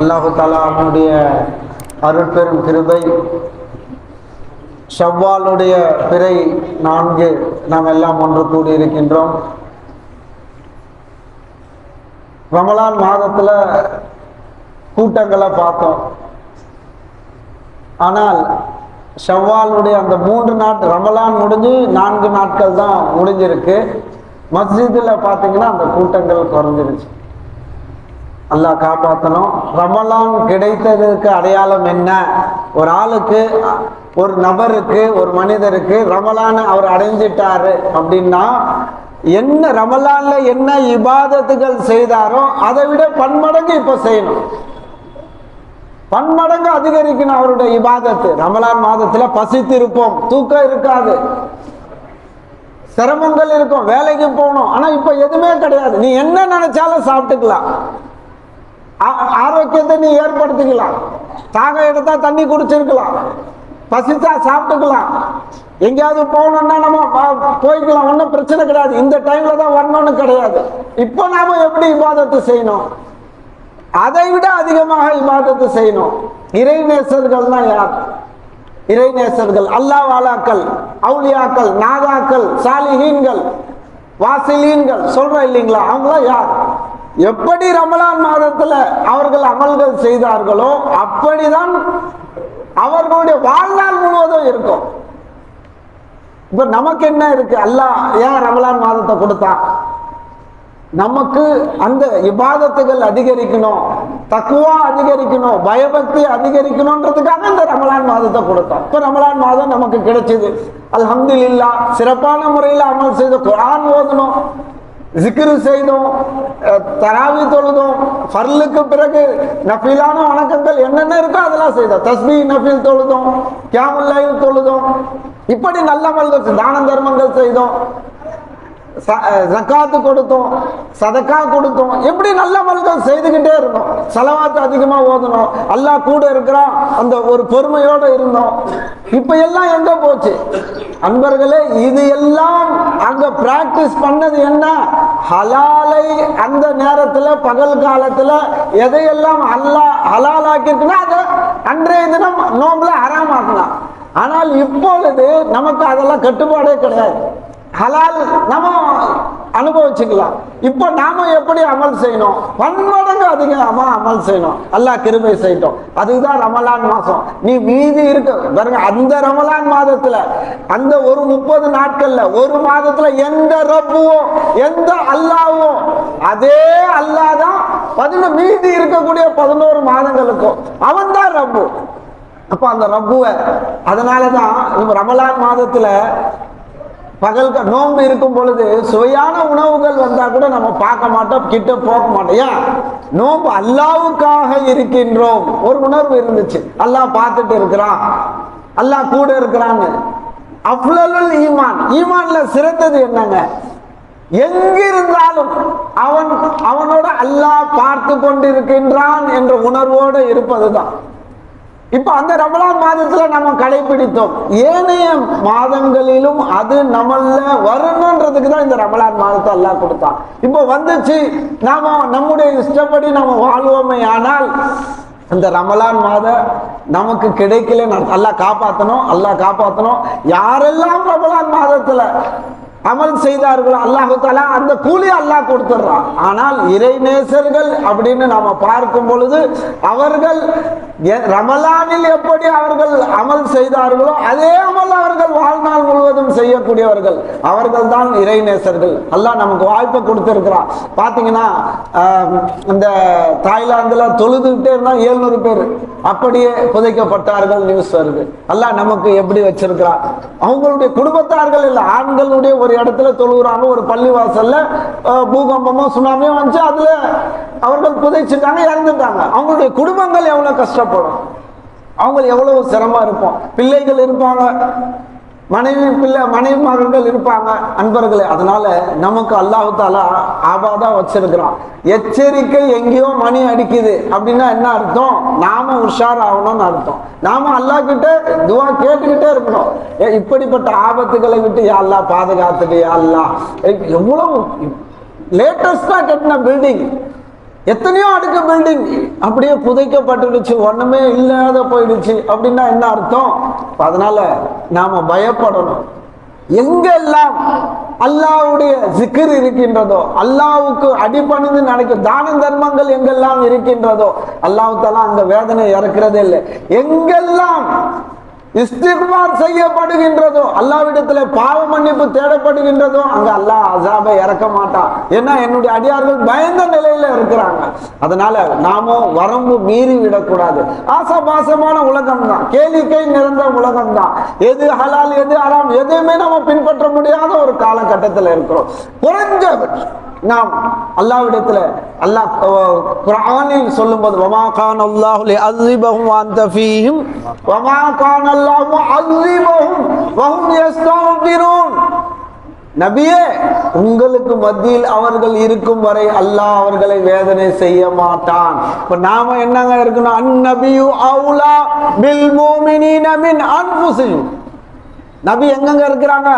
அல்லாஹு தஆலா அவனுடைய அருட்பெரும் கிருபை, ஷவ்வாலுடைய பிறை 4 நாம் எல்லாம் ஒன்று கூடியிருக்கின்றோம். ரமலான் மாதத்துல கூட்டங்களை பார்த்தோம். ஆனால் ஷவ்வாலுடைய அந்த 3 நாட்கள், ரமலான் முடிஞ்சு 4 நாட்கள் தான் முடிஞ்சிருக்கு. மஸ்ஜிதில் பார்த்தீங்கன்னா அந்த கூட்டங்கள் குறைஞ்சிருச்சு. அல்லாஹ் காப்பாற்றணும். ரமலான் கிடைத்ததுக்கு அடையாளம் என்ன? ஒரு ஆளுக்கு, ஒரு நபருக்கு, ஒரு மனிதருக்கு ரமலான் அவர் அடைஞ்சிட்டாரு அப்படின்னா என்ன, ரமலான்ல என்ன இபாதத்துகள் செய்தாரோ அதை விட பன்மடங்கு இப்ப செய்யணும், பன்மடங்கு அதிகரிக்கணும் அவருடைய இபாதத்து. ரமலான் மாதத்துல பசித்து இருப்போம், தூக்கம் இருக்காது, சிரமங்கள் இருக்கும், வேலைக்கு போகணும். ஆனா இப்ப எதுவுமே கிடையாது. நீ என்ன நினைச்சாலும் சாப்பிட்டுக்கலாம், ஆரோக்கியத்தை நீ ஏற்படுத்திக்கலாம், தாகம் எடுத்தா தண்ணி குடிச்சிருக்கலாம், பசிச்சா சாப்பிட்டுக்கலாம், எங்கேயாவது போகணும்னா நம்ம போய்க்கலாம், ஒன்றும் பிரச்சனை கிடையாது. இந்த டைம்ல தான் வரணும்னு கிடையாது. இப்போ நாம எப்படி இபாதத்து செய்யணும்? அதை விட அதிகமாக இபாதத்து செய்யணும். இறைநேசர்கள்னா யார்? இறைநேசர்கள் அல்லாஹ்வாலாக்கள், அவுலியாக்கள், நாதாக்கள், சாலிஹீன்கள், வாசிலீன்கள் சொல்றோம் இல்லைங்களா? அவங்களாம் யார்? எப்படி ரமலான் மாதத்துல அவர்கள் அமல்கள் செய்தார்களோ அப்படிதான் அவர்களுடைய வாழ்நாள் முழுவதும் இருக்கும். இப்ப நமக்கு என்ன இருக்கு? அல்லாஹ் ஏன் ரமலான் மாதத்தை கொடுத்தான்? நமக்கு அந்த இபாதத்துகள் அதிகரிக்கணும், தக்குவா அதிகரிக்கணும், பயபக்தி அதிகரிக்கணும்ன்றதுக்காக இந்த ரமலான் மாதத்தை கொடுத்தான். இப்ப ரமலான் மாதம் நமக்கு கிடைச்சது, அல்ஹம்துலில்லாஹ். சிறப்பான முறையில் அமல் செய்த, குர்ஆன் ஓதணும், ஜிக்ரு செய்தோம், தராவி தொழுதோம், ஃபர்லுக்கு பிறகு நஃபிலான வணக்கங்கள் என்னென்ன இருக்கோ அதெல்லாம் செய்தோம், தஸ்பீஹ் நஃபில் தொழுதோம், கியாமுல் லைல் தொழுதோம், இப்படி நல்ல அமல்கள், தான தர்மங்கள் செய்தோம், ஜகாத்து கொடுத்தோம், சதக்கா கொடுத்தோம், எப்படி நல்ல அமல்கள் செய்துகிட்டே இருந்தோம். ஸலவாத் அதிகமா ஓதணும், அல்லாஹ் கூட இருக்கிறான் அந்த ஒரு பொறுமையோட இருந்தோம். இப்ப எல்லாம் எங்க போச்சு அன்பர்களே? இது எல்லாம் அங்க பிராக்டிஸ் பண்ணது என்ன? ஹலாலை அந்த நேரத்துல, பகல் காலத்துல எதையெல்லாம் அல்லாஹ் ஹலால் ஆக்கிருக்குன்னா அதை அன்றைய தினம் நோம்புல ஹராமாக்கலாம். ஆனால் இப்பொழுது நமக்கு அதெல்லாம் கட்டுப்பாடே கிடையாது. ஹலால் நம்ம அனுபவிச்சுக்கலாம். இப்போ நாம எப்படி அமல் செய்யணும்? பன்மடங்கு அதிகமா அமல் செய்யணும். அல்லாஹ் கிருபை செய்யட்டும். அதுதான் ரமலான் மாசம். நீ மீதி இருக்கு பாருங்க, அந்த ரமலான் மாதத்துல, அந்த ஒரு 30 நாட்கள்ல, ஒரு மாதத்துல எந்த ரப்புவோ எந்த அல்லாஹ்வோ அதே அல்லாஹ் தான் மீதி இருக்கக்கூடிய 11 மாதங்களுக்கும் அவன் தான் ரப்பு. அப்ப அந்த ரப்புவ, அதனாலதான் ரமலான் மாதத்துல பகல் நோன்பு இருக்கும் பொழுது சுவையான உணவுகள் வந்தா கூட நம்ம பார்க்க மாட்டோம், கிட்ட போக மாட்டோம். ஏன்? நோன்பு அல்லாஹ்வுக்காக இருக்கின்றோம் ஒரு உணர்வு இருந்துச்சு. அல்லாஹ் பார்த்துட்டு இருக்கிறான், அல்லாஹ் கூட இருக்கிறான்னு. அஃலலுல் ஈமான், ஈமான்ல சிறந்தது என்னங்க? எங்கிருந்தாலும் அவனோட அல்லாஹ் பார்த்து கொண்டிருக்கின்றான் என்ற உணர்வோடு இருப்பதுதான். இப்ப அந்த ரமலான் மாதத்துல நம்ம கடைபிடித்தோம். ஏனைய மாதங்களிலும் அது நம்மள வரணும்ன்றதுக்கு தான் இந்த ரமலான் மாதத்தை அல்லாஹ் கொடுத்தான். இப்ப வந்துச்சு, நாம நம்முடைய இஷ்டப்படி நம்ம வாழ்வோமே, ஆனால் அந்த ரமலான் மாதம் நமக்கு கிடைக்கல. அல்லாஹ் காப்பாற்றணும், அல்லாஹ் காப்பாற்றணும். யாரெல்லாம் ரமலான் மாதத்துல அமல் செய்தார்களோ அல்லாஹு தஆலா அந்த கூலி அல்லாஹ் கொடுத்துடுறான். ஆனால் இறைநேசர்கள் அப்படின்னு நாம பார்க்கும் பொழுது அவர்கள் ரமலானில் எப்படி அவர்கள் அமல் செய்தார்களோ அதே அமல் அவர்கள் வாழ்நாள் முழுவதும் செய்யக்கூடியவர்கள், அவர்கள் தான் இறைநேசர்கள். அல்லாஹ் நமக்கு வாய்ப்பை கொடுத்திருக்கிறான். பாத்தீங்கன்னா இந்த தாய்லாந்துல தொழுதுகிட்டே இருந்தா 700 பேர் அப்படியே புதைக்கப்பட்டார்கள் நியூஸ் வருது. அல்லாஹ் நமக்கு எப்படி வச்சிருக்கிறான்? அவங்களுடைய குடும்பத்தார்கள் இல்ல, ஆண்களுடைய ஒரு இடத்துல தொழுகிறாங்க, ஒரு பள்ளிவாசல்ல பூகம்பமோ சுனாமியோ வந்துச்சு, அதுல அவர்கள் புதைச்சிட்டாங்க, இறந்துட்டாங்க. அவங்களுடைய குடும்பங்கள் எவ்வளவு கஷ்டப்படும், அவங்களுக்கு எவ்வளவு சிரமம் இருக்கும், பிள்ளைகள் இருப்பாங்க, மனைவி மகன்கள் இருப்பாங்க. அன்பர்களே, அதனால நமக்கு அல்லாஹ் தஆலா ஆபாதா வச்சிருக்கிறான். எச்சரிக்கை எங்கேயோ மணி அடிக்குது அப்படின்னா என்ன அர்த்தம்? நாம உஷார் ஆகணும்னு அர்த்தம். நாம அல்லாஹ் கிட்ட துவா கேட்டுக்கிட்டே இருக்கணும். இப்படிப்பட்ட ஆபத்துகளை விட்டு யா அல்லாஹ் பாதுகாத்துட்டு, யா அல்லாஹ். எவ்வளவு லேட்டஸ்டா கட்டின பில்டிங், எத்தனையோ அடுக்கு பில்டிங் அப்படியே புதைக்கப்பட்டுடுச்சு, ஒண்ணுமே இல்லாத போயிடுச்சு அப்படின்னா என்ன அர்த்தம்? அதனால நாம பயப்படணும். எங்கெல்லாம் அல்லாஹ்வுடைய ஜிக்ர் இருக்கின்றதோ, அல்லாஹ்வுக்கு அடிபணிந்து நடக்கும் தான தர்மங்கள் எங்கெல்லாம் இருக்கின்றதோ அல்லாஹ் தஆலா அந்த வேதனை இறக்கிறதே இல்லை. எங்கெல்லாம் இஸ்திக்பார் செய்யப்படுகின்றதோ, அல்லாஹ்விடத்துல பாவ மன்னிப்பு தேடப்படுகின்றதோ அங்க அல்லாஹ் அஸாபை இறக்க மாட்டான். ஏன்னா என்னுடைய அடியார்கள் பயந்த நிலையில இருக்கிறாங்க. அதனால நாமும் வரம்பு மீறி விடக்கூடாது. ஆசபாசமான உலகம் தான், கேளிக்கை நிறைந்த உலகம் தான். எது ஹலால் எது ஹராம் எதுவுமே நம்ம பின்பற்ற முடியாத ஒரு காலகட்டத்தில் இருக்கிறோம். குறைஞ்சபட்சம் நாம் அல்லாஹ்விடத்துல அல்லாஹ் குர்ஆனில் சொல்லும்போது வமா கான அல்லாஹு லிஅஸிபஹும் வ அன்த ஃபீஹிம் வமா கான அல்லாஹு முஅஸிபஹும் வ ஹும் யஸ்தக்பிரூன். நபியே, உங்களுக்கு மத்தியில் அவர்கள் இருக்கும் வரை அல்லாஹ் அவர்களை வேதனை செய்ய மாட்டான். இப்ப நாம என்னங்க இருக்கணும்? அந்நபியு அவுலா பில் முஃமினீன மின் அன்ஃபுஸிஹிம். நபி எங்கங்க இருக்கிறாங்க?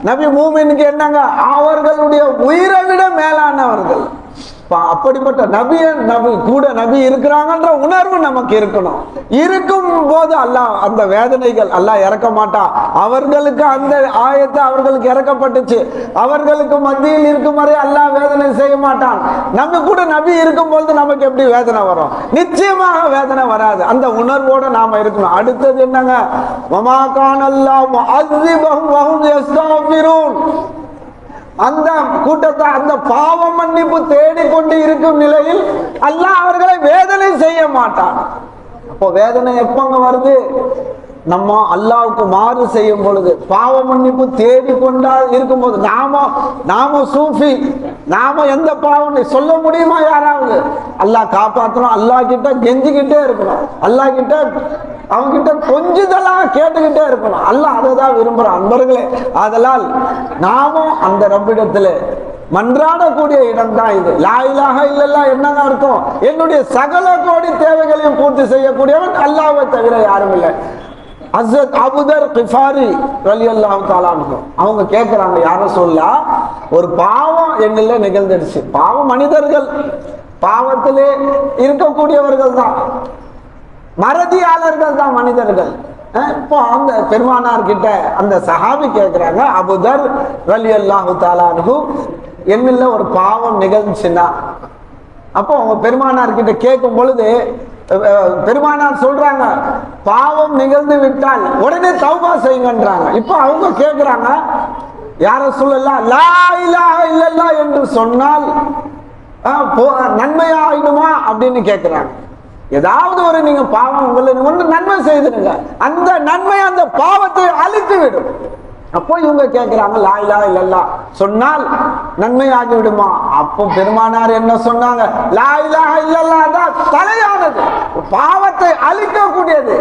நபி மூமினுக்கு என்னங்க? அவர்களுடைய உயிரை விட மேலானவர்கள். அப்படிப்பட்ட நபி கூட நபி இருக்கிறாங்கன்ற உணர்வு நமக்கு இருக்கணும். இருக்கும் போது அல்லாஹ் அந்த வேதனைகள் அல்லாஹ் இறக்க மாட்டான். அவர்களுக்கு அந்த ஆயத்தை அவர்களுக்கு இறக்கப்பட்டுச்சு, அவர்களுக்கு மத்தியில் இருக்கும் வரை அல்லாஹ் வேதனை செய்ய மாட்டான். நம்ம கூட நபி இருக்கும் பொழுது நமக்கு எப்படி வேதனை வரும்? நிச்சயமாக வேதனை வராது. அந்த உணர்வோட நாம இருக்கணும். அடுத்தது என்னங்க? வமா கான அல்லாஹு முஅஸிபஹும் வ ஹும் யஸ்தக்பிரூன். அந்த கூட்டத்தை அந்த பாவ மன்னிப்பு தேடிக்கொண்டு இருக்கும் நிலையில் அல்லாஹ் அவர்களை வேதனை செய்ய மாட்டான். அப்போ வேதனை எப்பங்க வருது? நம்ம அல்லாஹ்வுக்கு மாறு செய்யும் பொழுது, பாவ மன்னிப்பு தேடிக்கொண்டா இருக்கும்போது. நாம சூஃபி, நாம எந்த பாவம் சொல்ல முடியுமா? யாராவது அல்லாஹ் காப்பாற்றணும், அல்லாஹ் கிட்ட கெஞ்சிக்கிட்டே இருக்கணும், அல்லாஹ் கிட்ட அவங்க கிட்ட கொஞ்சதெல்லாம் கேட்டுக்கிட்டே இருக்கணும். அல்லாஹ் அதை தான் விரும்புறான் அன்பர்களே. அதனால் நாமும் அந்த ரப்பிடத்துல மன்றாடக்கூடிய இடம் தான் இது. லா இலாஹ இல்லல்லாஹ் என்னங்க அர்த்தம்? என்னுடைய சகல கோடி தேவைகளையும் பூர்த்தி செய்யக்கூடியவன் அல்லாஹ்வை தவிர யாரும் இல்லை. ஹஸ்ரத் அபூதர் கிஃபாரி ரலியல்லாஹு தஆலா அன்ஹு அவங்க கேட்கிறாங்க, யார சொல்லா, ஒரு பாவம் என்னில நிகழ்ந்துடுச்சு. பாவம் மனிதர்கள் பாவத்திலே இருக்கக்கூடியவர்கள் தான், மறதியாளர்கள் தான் மனிதர்கள். இப்போ அந்த பெருமானார் கிட்ட அந்த சஹாபி கேட்கிறாங்க, அபூதர் ரலியல்லாஹு தஆலா அன்ஹு என்னில ஒரு பாவம் நிகழ்ந்துச்சுன்னா. அப்போ அவங்க பெருமானார் கிட்ட கேட்கும் பொழுது பெருமானார் சொல்றாங்க, பாவம் நிகழ்ந்து விட்டால் உடனே தௌபா செய்யுங்கன்றாங்க. இப்போ அவங்க கேட்கிறாங்க, யார சொல்லலாம் லா இலாஹ இல்லல்லாஹ் என்று சொன்னால் நன்மையாயிடுமா அப்படின்னு கேட்கிறாங்க. ஏதாவது ஒரு நீங்க பாவம் உங்களுக்கு ஒன்று நன்மை செய்துடுங்க, அந்த நன்மை அந்த பாவத்தை அழித்து விடும். அப்போ இவங்க கேட்கிறாங்க, லா இலாஹ இல்லல்லாஹ் சொன்னால் நன்மை ஆகி விடுமா? அப்போ பெருமானார் என்ன சொன்னாங்க? லா இலாஹ இல்லல்லாஹ் தான் தலையானது, பாவத்தை அழிக்கக்கூடியது.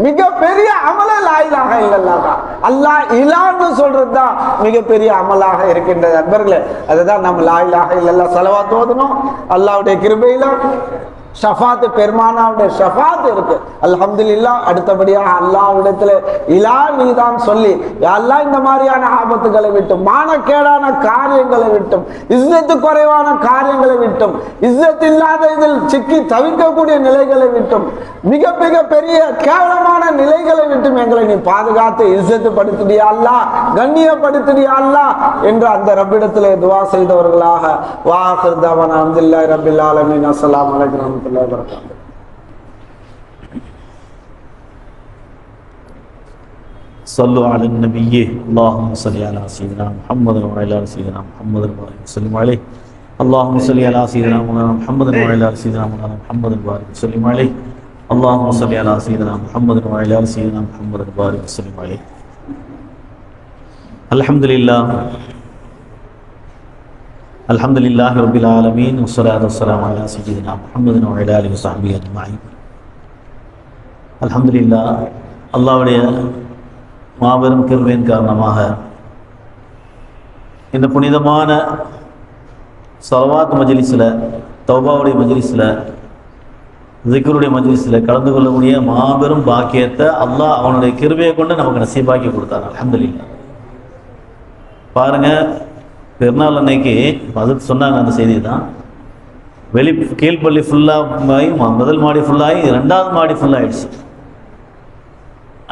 மிகப்பெரிய அமல லா இலாஹ இல்லல்லாஹ் தான். அல்லாஹ் இலான்னு சொல்றது தான் மிகப்பெரிய அமலாக இருக்கின்றது அன்பர்களே. அதுதான் நம்ம லா இலாஹ இல்லல்லாஹ் ஸலவாத் ஓதணும். அல்லாஹ்வுடைய கிருபையில ஷஃபாத், பெருமானாவுடைய ஷஃபாத் இருக்கு அல்ஹம்துலில்லாஹ். அடுத்தபடியாக அல்லாஹ்விடத்துல இலா நீதான் சொல்லி, அல்லாஹ் இந்த மாதிரியான ஆபத்துகளை விட்டும், மானக்கேடான காரியங்களை விட்டும், இஸ்ஸத்து குறைவான காரியங்களை விட்டும், இஸ்ஸத் இல்லாத இதில் சிக்கி தவிர்க்கக்கூடிய நிலைகளை விட்டும், மிக மிக பெரிய கேவலமான நிலைகளை விட்டும் எங்களை நீ பாதுகாத்து இஸ்ஸத்து படுத்துடியா அல்லாஹ், கண்ணியப்படுத்துடியா அல்லாஹ் என்று அந்த ரப்பிடத்திலே துஆ செய்தவர்களாக வாஹிர் தவானா அல்ஹம்துலில்லாஹி ரப்பில் ஆலமீன். அஸ்ஸலாமு அலைக்கும் வரஹ்மத்துல்லாஹி வபரகாத்துஹு. صلوا على النبي اللهم صل على سيدنا محمد وعلى ال سيدنا محمد وسلم عليه. اللهم صل على سيدنا محمد وعلى ال سيدنا محمد وسلم عليه. اللهم صل على سيدنا محمد وعلى ال سيدنا محمد وسلم عليه. الحمد لله الحمد لله رب العالمين والصلاة والسلام على سيدنا محمد وعلى آله وصحبه أجمعين. الحمد لله. அல்லாஹ்வுடைய மாபெரும் கிருபையின் காரணமாக இந்த புனிதமான ஸலவாத் மஜ்லிஸில், தௌபாவுடைய மஜ்லிஸில், ஜிக்ருடைய மஜ்லிஸில் கலந்து கொள்ளக்கூடிய மாபெரும் பாக்கியத்தை அல்லாஹ் அவனுடைய கிருபையை கொண்டு நமக்கு நசீபாக்கி கொடுத்தார். அல்ஹம்துலில்லாஹ். பாருங்க, பெருநாள் அன்னைக்கு அது சொன்னாங்க, அந்த செய்தி தான். கீழ்ப்பள்ளி ஃபுல்லாகி முதல் மாடி ஃபுல்லாகி 2வது மாடி ஃபுல்லாகிடுச்சு.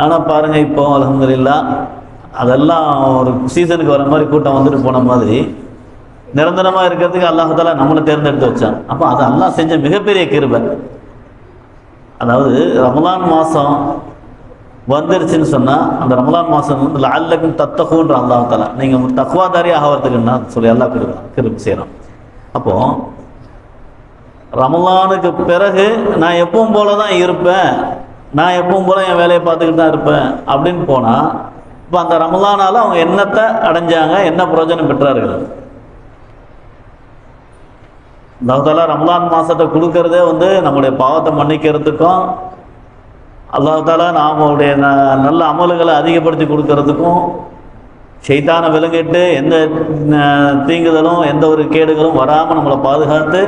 ஆனால் பாருங்கள் இப்போ அல்ஹம்துலில்லாஹ் அதெல்லாம் ஒரு சீசனுக்கு வர மாதிரி கூட்டம் வந்துட்டு போன மாதிரி நிரந்தரமாக இருக்கிறதுக்கு அல்லாஹ் தஆலா நம்மளை தேர்ந்தெடுத்து வச்சான். அப்போ அது அல்லாஹ் செஞ்ச மிகப்பெரிய கிருபை. அதாவது ரமலான் மாதம் வந்துருச்சுன்னு சொன்னால் அந்த ரமலான் மாதம் வந்து லஅல்லக்கும் தத்தகூன்ற அல்லாஹ் தஆலா நீங்கள் தக்வாதாரி ஆகிறதுக்குன்னா சொல்லி அல்லாஹ் கிருபை செய்கிறோம். அப்போது ரமலானுக்கு பிறகு நான் எப்பவும் போல தான் இருப்பேன், நான் எப்பவும் போல என் வேலையை பார்த்துக்கிட்டு தான் இருப்பேன் அப்படின்னு போனால் இப்போ அந்த ரமலானால் அவங்க என்னத்தை அடைஞ்சாங்க, என்ன பிரயோஜனம் பெற்றார்கள்? அல்லாஹ் தஆலா ரமலான் மாதத்தை கொடுக்கறதே வந்து நம்முடைய பாவத்தை மன்னிக்கிறதுக்கும் அல்லாஹ் தஆலா நாமுடைய நல்ல அமல்களை அதிகப்படுத்தி கொடுக்கறதுக்கும் ஷைத்தானை விலங்கிட்டு எந்த தீங்குதலும் எந்த ஒரு கேடுகளும் வராமல் நம்மளை பாதுகாத்து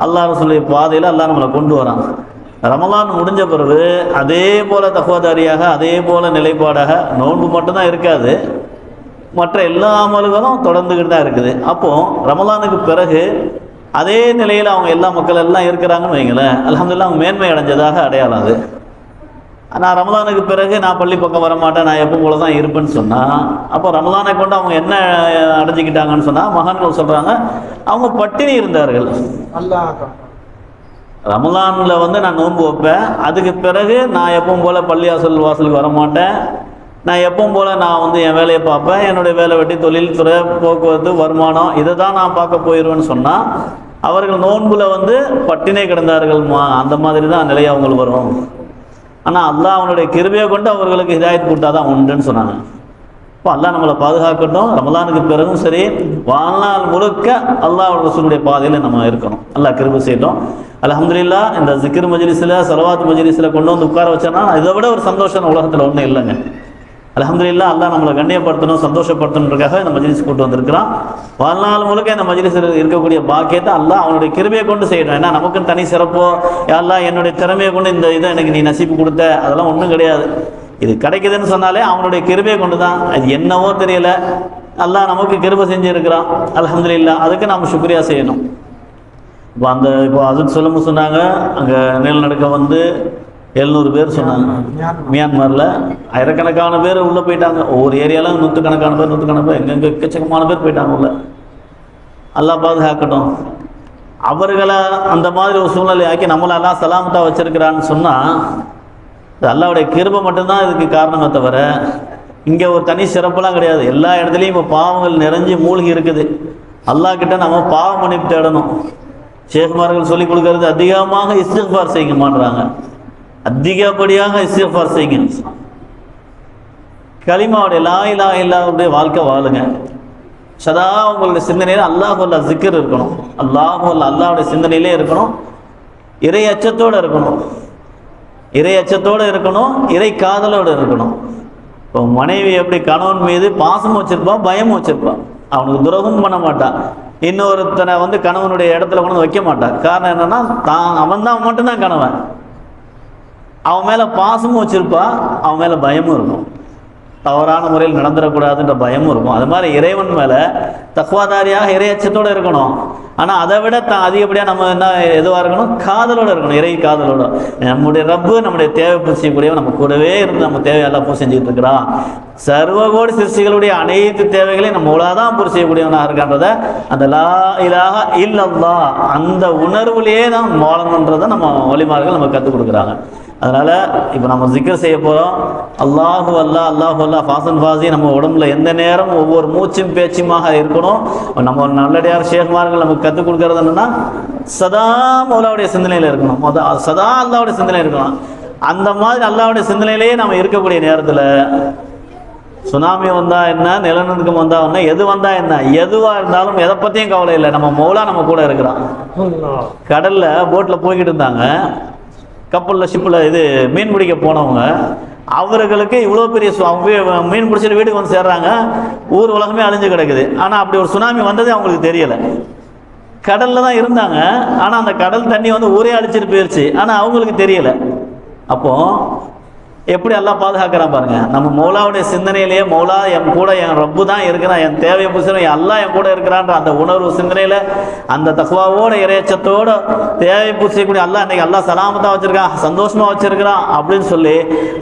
அல்லாஹ் ரசூலுடைய பாதையில் அல்லாஹ் நம்மளை கொண்டு வரான். ரமலான் முடிஞ்ச பிறகு அதே போல் தக்வாதாரியாக அதே போல் நிலைப்பாடாக நோன்பு மட்டும்தான் இருக்காது, மற்ற எல்லா அமல்களும் தொடர்ந்துக்கிட்டு தான் இருக்குது. அப்போது ரமலானுக்கு பிறகு அதே நிலையில் அவங்க எல்லா மக்கள் எல்லாம் இருக்கிறாங்கன்னு வைங்களேன், அல்ஹம்துலில்லாஹ் அவங்க மேன்மை அடைஞ்சதாக அடையாளம் அது. நான் ரமலானுக்கு பிறகு நான் பள்ளி பக்கம் வரமாட்டேன், நான் எப்போ போல தான் இருப்பேன்னு சொன்னால் அப்போ ரமலானை கொண்டு அவங்க என்ன அடைஞ்சிக்கிட்டாங்கன்னு சொன்னால் மகான்கள் சொல்கிறாங்க அவங்க பட்டினி இருந்தார்கள். ரமலானில் வந்து நான் நோன்பு வைப்பேன், அதுக்கு பிறகு நான் எப்பவும் போல் பள்ளியாசல் வாசலுக்கு வரமாட்டேன், நான் எப்பவும் போல் நான் வந்து என் வேலையை பார்ப்பேன், என்னுடைய வேலை வெட்டி தொழில் துறை போக்குவரத்து வருமானம் இதை தான் நான் பார்க்க போயிடுவேன்னு சொன்னால் அவர்கள் நோன்புல வந்து பட்டினே கிடந்தார்கள். அந்த மாதிரி தான் நிலை அவங்களுக்கு வரும். ஆனால் அல்லாஹ் அவனுடைய கிருபையை கொண்டு அவர்களுக்கு ஹிதாயத் கூட்டாதான் உண்டுன்னு சொன்னாங்க. இப்போ அல்லாஹ் நம்மளை பாதுகாக்கட்டும். ரமலானுக்கு பிறகும் சரி வாழ்நாள் முழுக்க அல்லாஹ் ரசூலுடைய பாதையில் நம்ம இருக்கணும். அல்லாஹ் கிருபை செய்யட்டும். அல்ஹம்துலில்லாஹ் இந்த ஜிக்ர் மஜ்லிஸில் ஸலவாத் மஜ்லிஸில் கொண்டு வந்து உட்கார வச்சோன்னா இதை விட ஒரு சந்தோஷம் உலகத்தில் ஒன்றும் இல்லைங்க. அல்ஹம்துலில்லாஹ் அல்லாஹ் நம்மளை கண்ணியப்படுத்தணும் சந்தோஷப்படுத்தணுன்றதுக்காக இந்த மஜ்லிஸ் கூட்டு வந்திருக்கிறான். வாழ்நாள் முழுக்க இந்த மஜ்லிஸில் இருக்கக்கூடிய பாக்கியத்தை அல்லாஹ் அவனுடைய கிருபையை கொண்டு செய்யணும். ஏன்னா நமக்குன்னு தனி சிறப்போ அல்லாஹ் என்னுடைய திறமையை கொண்டு இந்த இதை எனக்கு நீ நசீப்பு கொடுத்த அதெல்லாம் ஒன்றும் கிடையாது. இது கிடைக்குதுன்னு சொன்னாலே அவனுடைய கிருபையை கொண்டு தான். அது என்னவோ தெரியல, அல்லாஹ் நமக்கு கிருபை செஞ்சுருக்கிறான். அல்ஹம்துலில்லாஹ் அதுக்கு நாம் சுக்ரியா செய்யணும். இப்போ அதுக்கு சொல்லும்போது சொன்னாங்க அங்கே நிலநடுக்கம் வந்து 700 பேர் சொன்னாங்க. மியான்மரில் ஆயிரக்கணக்கான பேர் உள்ளே போயிட்டாங்க. ஒவ்வொரு ஏரியாவில் நூற்றுக்கணக்கான பேர் எங்கெங்கே எக்கச்சக்கமான பேர் போயிட்டாங்க உள்ள. அல்லாஹ் பாதுகாக்கட்டும். அவர்களை அந்த மாதிரி ஒரு சூழ்நிலை ஆக்கி நம்மளெல்லாம் சலாமத்தாக வச்சிருக்கிறான்னு சொன்னால் அல்லாஹ்வுடைய கிருபை மட்டும்தான் இதுக்கு காரணமே தவிர இங்கே ஒரு தனி சிறப்புலாம் கிடையாது. எல்லா இடத்துலையும் இப்போ பாவங்கள் நிறைஞ்சு மூழ்கி இருக்குது. அல்லாஹ் கிட்ட நம்ம பாவ மன்னிப்பு தேடணும். ஷேக்மார்கள் சொல்லிக் கொடுக்கறது அதிகமாக இஸ்திக்ஃபார் செய்ய மாட்டுறாங்க. அதிகப்படியாக இஸ்திக்ஃபார் செய்யுங்க. கலிமாவுடைய லா இலாஹ இல்லல்லாஹ்வுடைய வாழ்க்கை வாழுங்க. சதா உங்களுடைய சிந்தனையில் அல்லாஹ் அல்லா ஜிக்ர் இருக்கணும். அல்லாஹ்வுடைய சிந்தனையிலே இருக்கணும். இறை அச்சத்தோடு இருக்கணும். இறை அச்சத்தோடு இருக்கணும். இறை காதலோடு இருக்கணும். இப்போ மனைவி எப்படி கணவன் மீது பாசமும் வச்சிருப்பான், பயமும் வச்சிருப்பான். அவனுக்கு துரோகமும் பண்ண மாட்டான். இன்னொருத்தனை வந்து கணவனுடைய இடத்துல கொண்டு வைக்க மாட்டான். காரணம் என்னன்னா அவன் தான் மட்டும்தான் கணவன். அவன் மேலே பாசமும் வச்சிருப்பான், அவன் மேலே பயமும் இருக்கும். தவறான முறையில் நடந்துடக்கூடாதுன்ற பயமும் இருக்கும். அது மாதிரி இறைவன் மேலே தக்வாதாரியாக இறையச்சத்தோடு இருக்கணும். ஆனால் அதை விட அதிகப்படியாக நம்ம என்ன எதுவாக இருக்கணும்? காதலோடு இருக்கணும். இறை காதலோட நம்முடைய ரப்பு நம்முடைய தேவை பூர்த்தி செய்யக்கூடியவன் நம்ம கூடவே இருந்து நம்ம தேவையெல்லாம் பூர்த்தி செஞ்சுட்டு இருக்கிறான். சர்வகோடி சிருஷ்டிகளுடைய அனைத்து தேவைகளையும் நம்ம உலகதான் பூர்த்தி செய்யக்கூடியவனாக இருக்கின்றத அந்த லா இலாஹ இல்லல்லாஹ் அந்த உணர்வுலேயே தான் வாழணுன்றதை நம்ம வழிமார்கள் நம்ம கற்றுக் கொடுக்குறாங்க. அதனால் இப்போ நம்ம ஜிக்ர் செய்ய போகிறோம். அல்லாஹு அல்லாஹ் அல்லாஹு அல்லாஹ் ஃபாசன் ஃபாசி நம்ம உடம்புல எந்த நேரம் ஒவ்வொரு மூச்சும் பேச்சுமாக இருக்கணும். நம்ம நல்லடியார் ஷேக்மார்கள் நமக்கு கற்றுக் கொடுக்கறது என்னன்னா சதா மௌலாவுடைய சிந்தனையில் இருக்கணும். சதா அல்லாவுடைய சிந்தனை இருக்கணும். அந்த மாதிரி அல்லாவுடைய சிந்தனையிலேயே நம்ம இருக்கக்கூடிய நேரத்தில் சுனாமி வந்தா என்ன, நிலநடுக்கம் வந்தா என்ன, எது வந்தா என்ன, எதுவாக இருந்தாலும் எதை பற்றியும் கவலை இல்லை. நம்ம மௌலா நம்ம கூட இருக்கிறான். கடலில் போட்டில் போய்கிட்டு இருந்தாங்க. கப்பலில் ஷிப்பில் மீன் பிடிக்க போனவங்க அவர்களுக்கு இவ்வளோ பெரிய மீன் பிடிச்சிட்டு வீட்டுக்கு வந்து சேர்றாங்க. ஊர் உலகமே அழிஞ்சு கிடக்குது. ஆனால் அப்படி ஒரு சுனாமி வந்ததே அவங்களுக்கு தெரியலை. கடலில் தான் இருந்தாங்க. ஆனால் அந்த கடல் தண்ணி வந்து ஊரே அழிச்சிட்டு போயிடுச்சு. ஆனால் அவங்களுக்கு தெரியலை. அப்போது எப்படி எல்லாம் பாதுகாக்கிறான் பாருங்க. நம்ம மௌலாவுடைய சிந்தனையிலேயே மௌலா என் கூட என் ரப்பு தான் இருக்கிறான், என் தேவையை புரிச்சு எல்லாம் என் கூட இருக்கிறான்ற அந்த உணர்வு சிந்தனையில அந்த தக்வாவோட இறைச்சத்தோட தேவையை பூசிக்கூடிய அல்லாஹ் இன்னைக்கு அல்லாஹ் சலாமத்தா வச்சிருக்கான், சந்தோஷமா வச்சிருக்கிறான் அப்படின்னு சொல்லி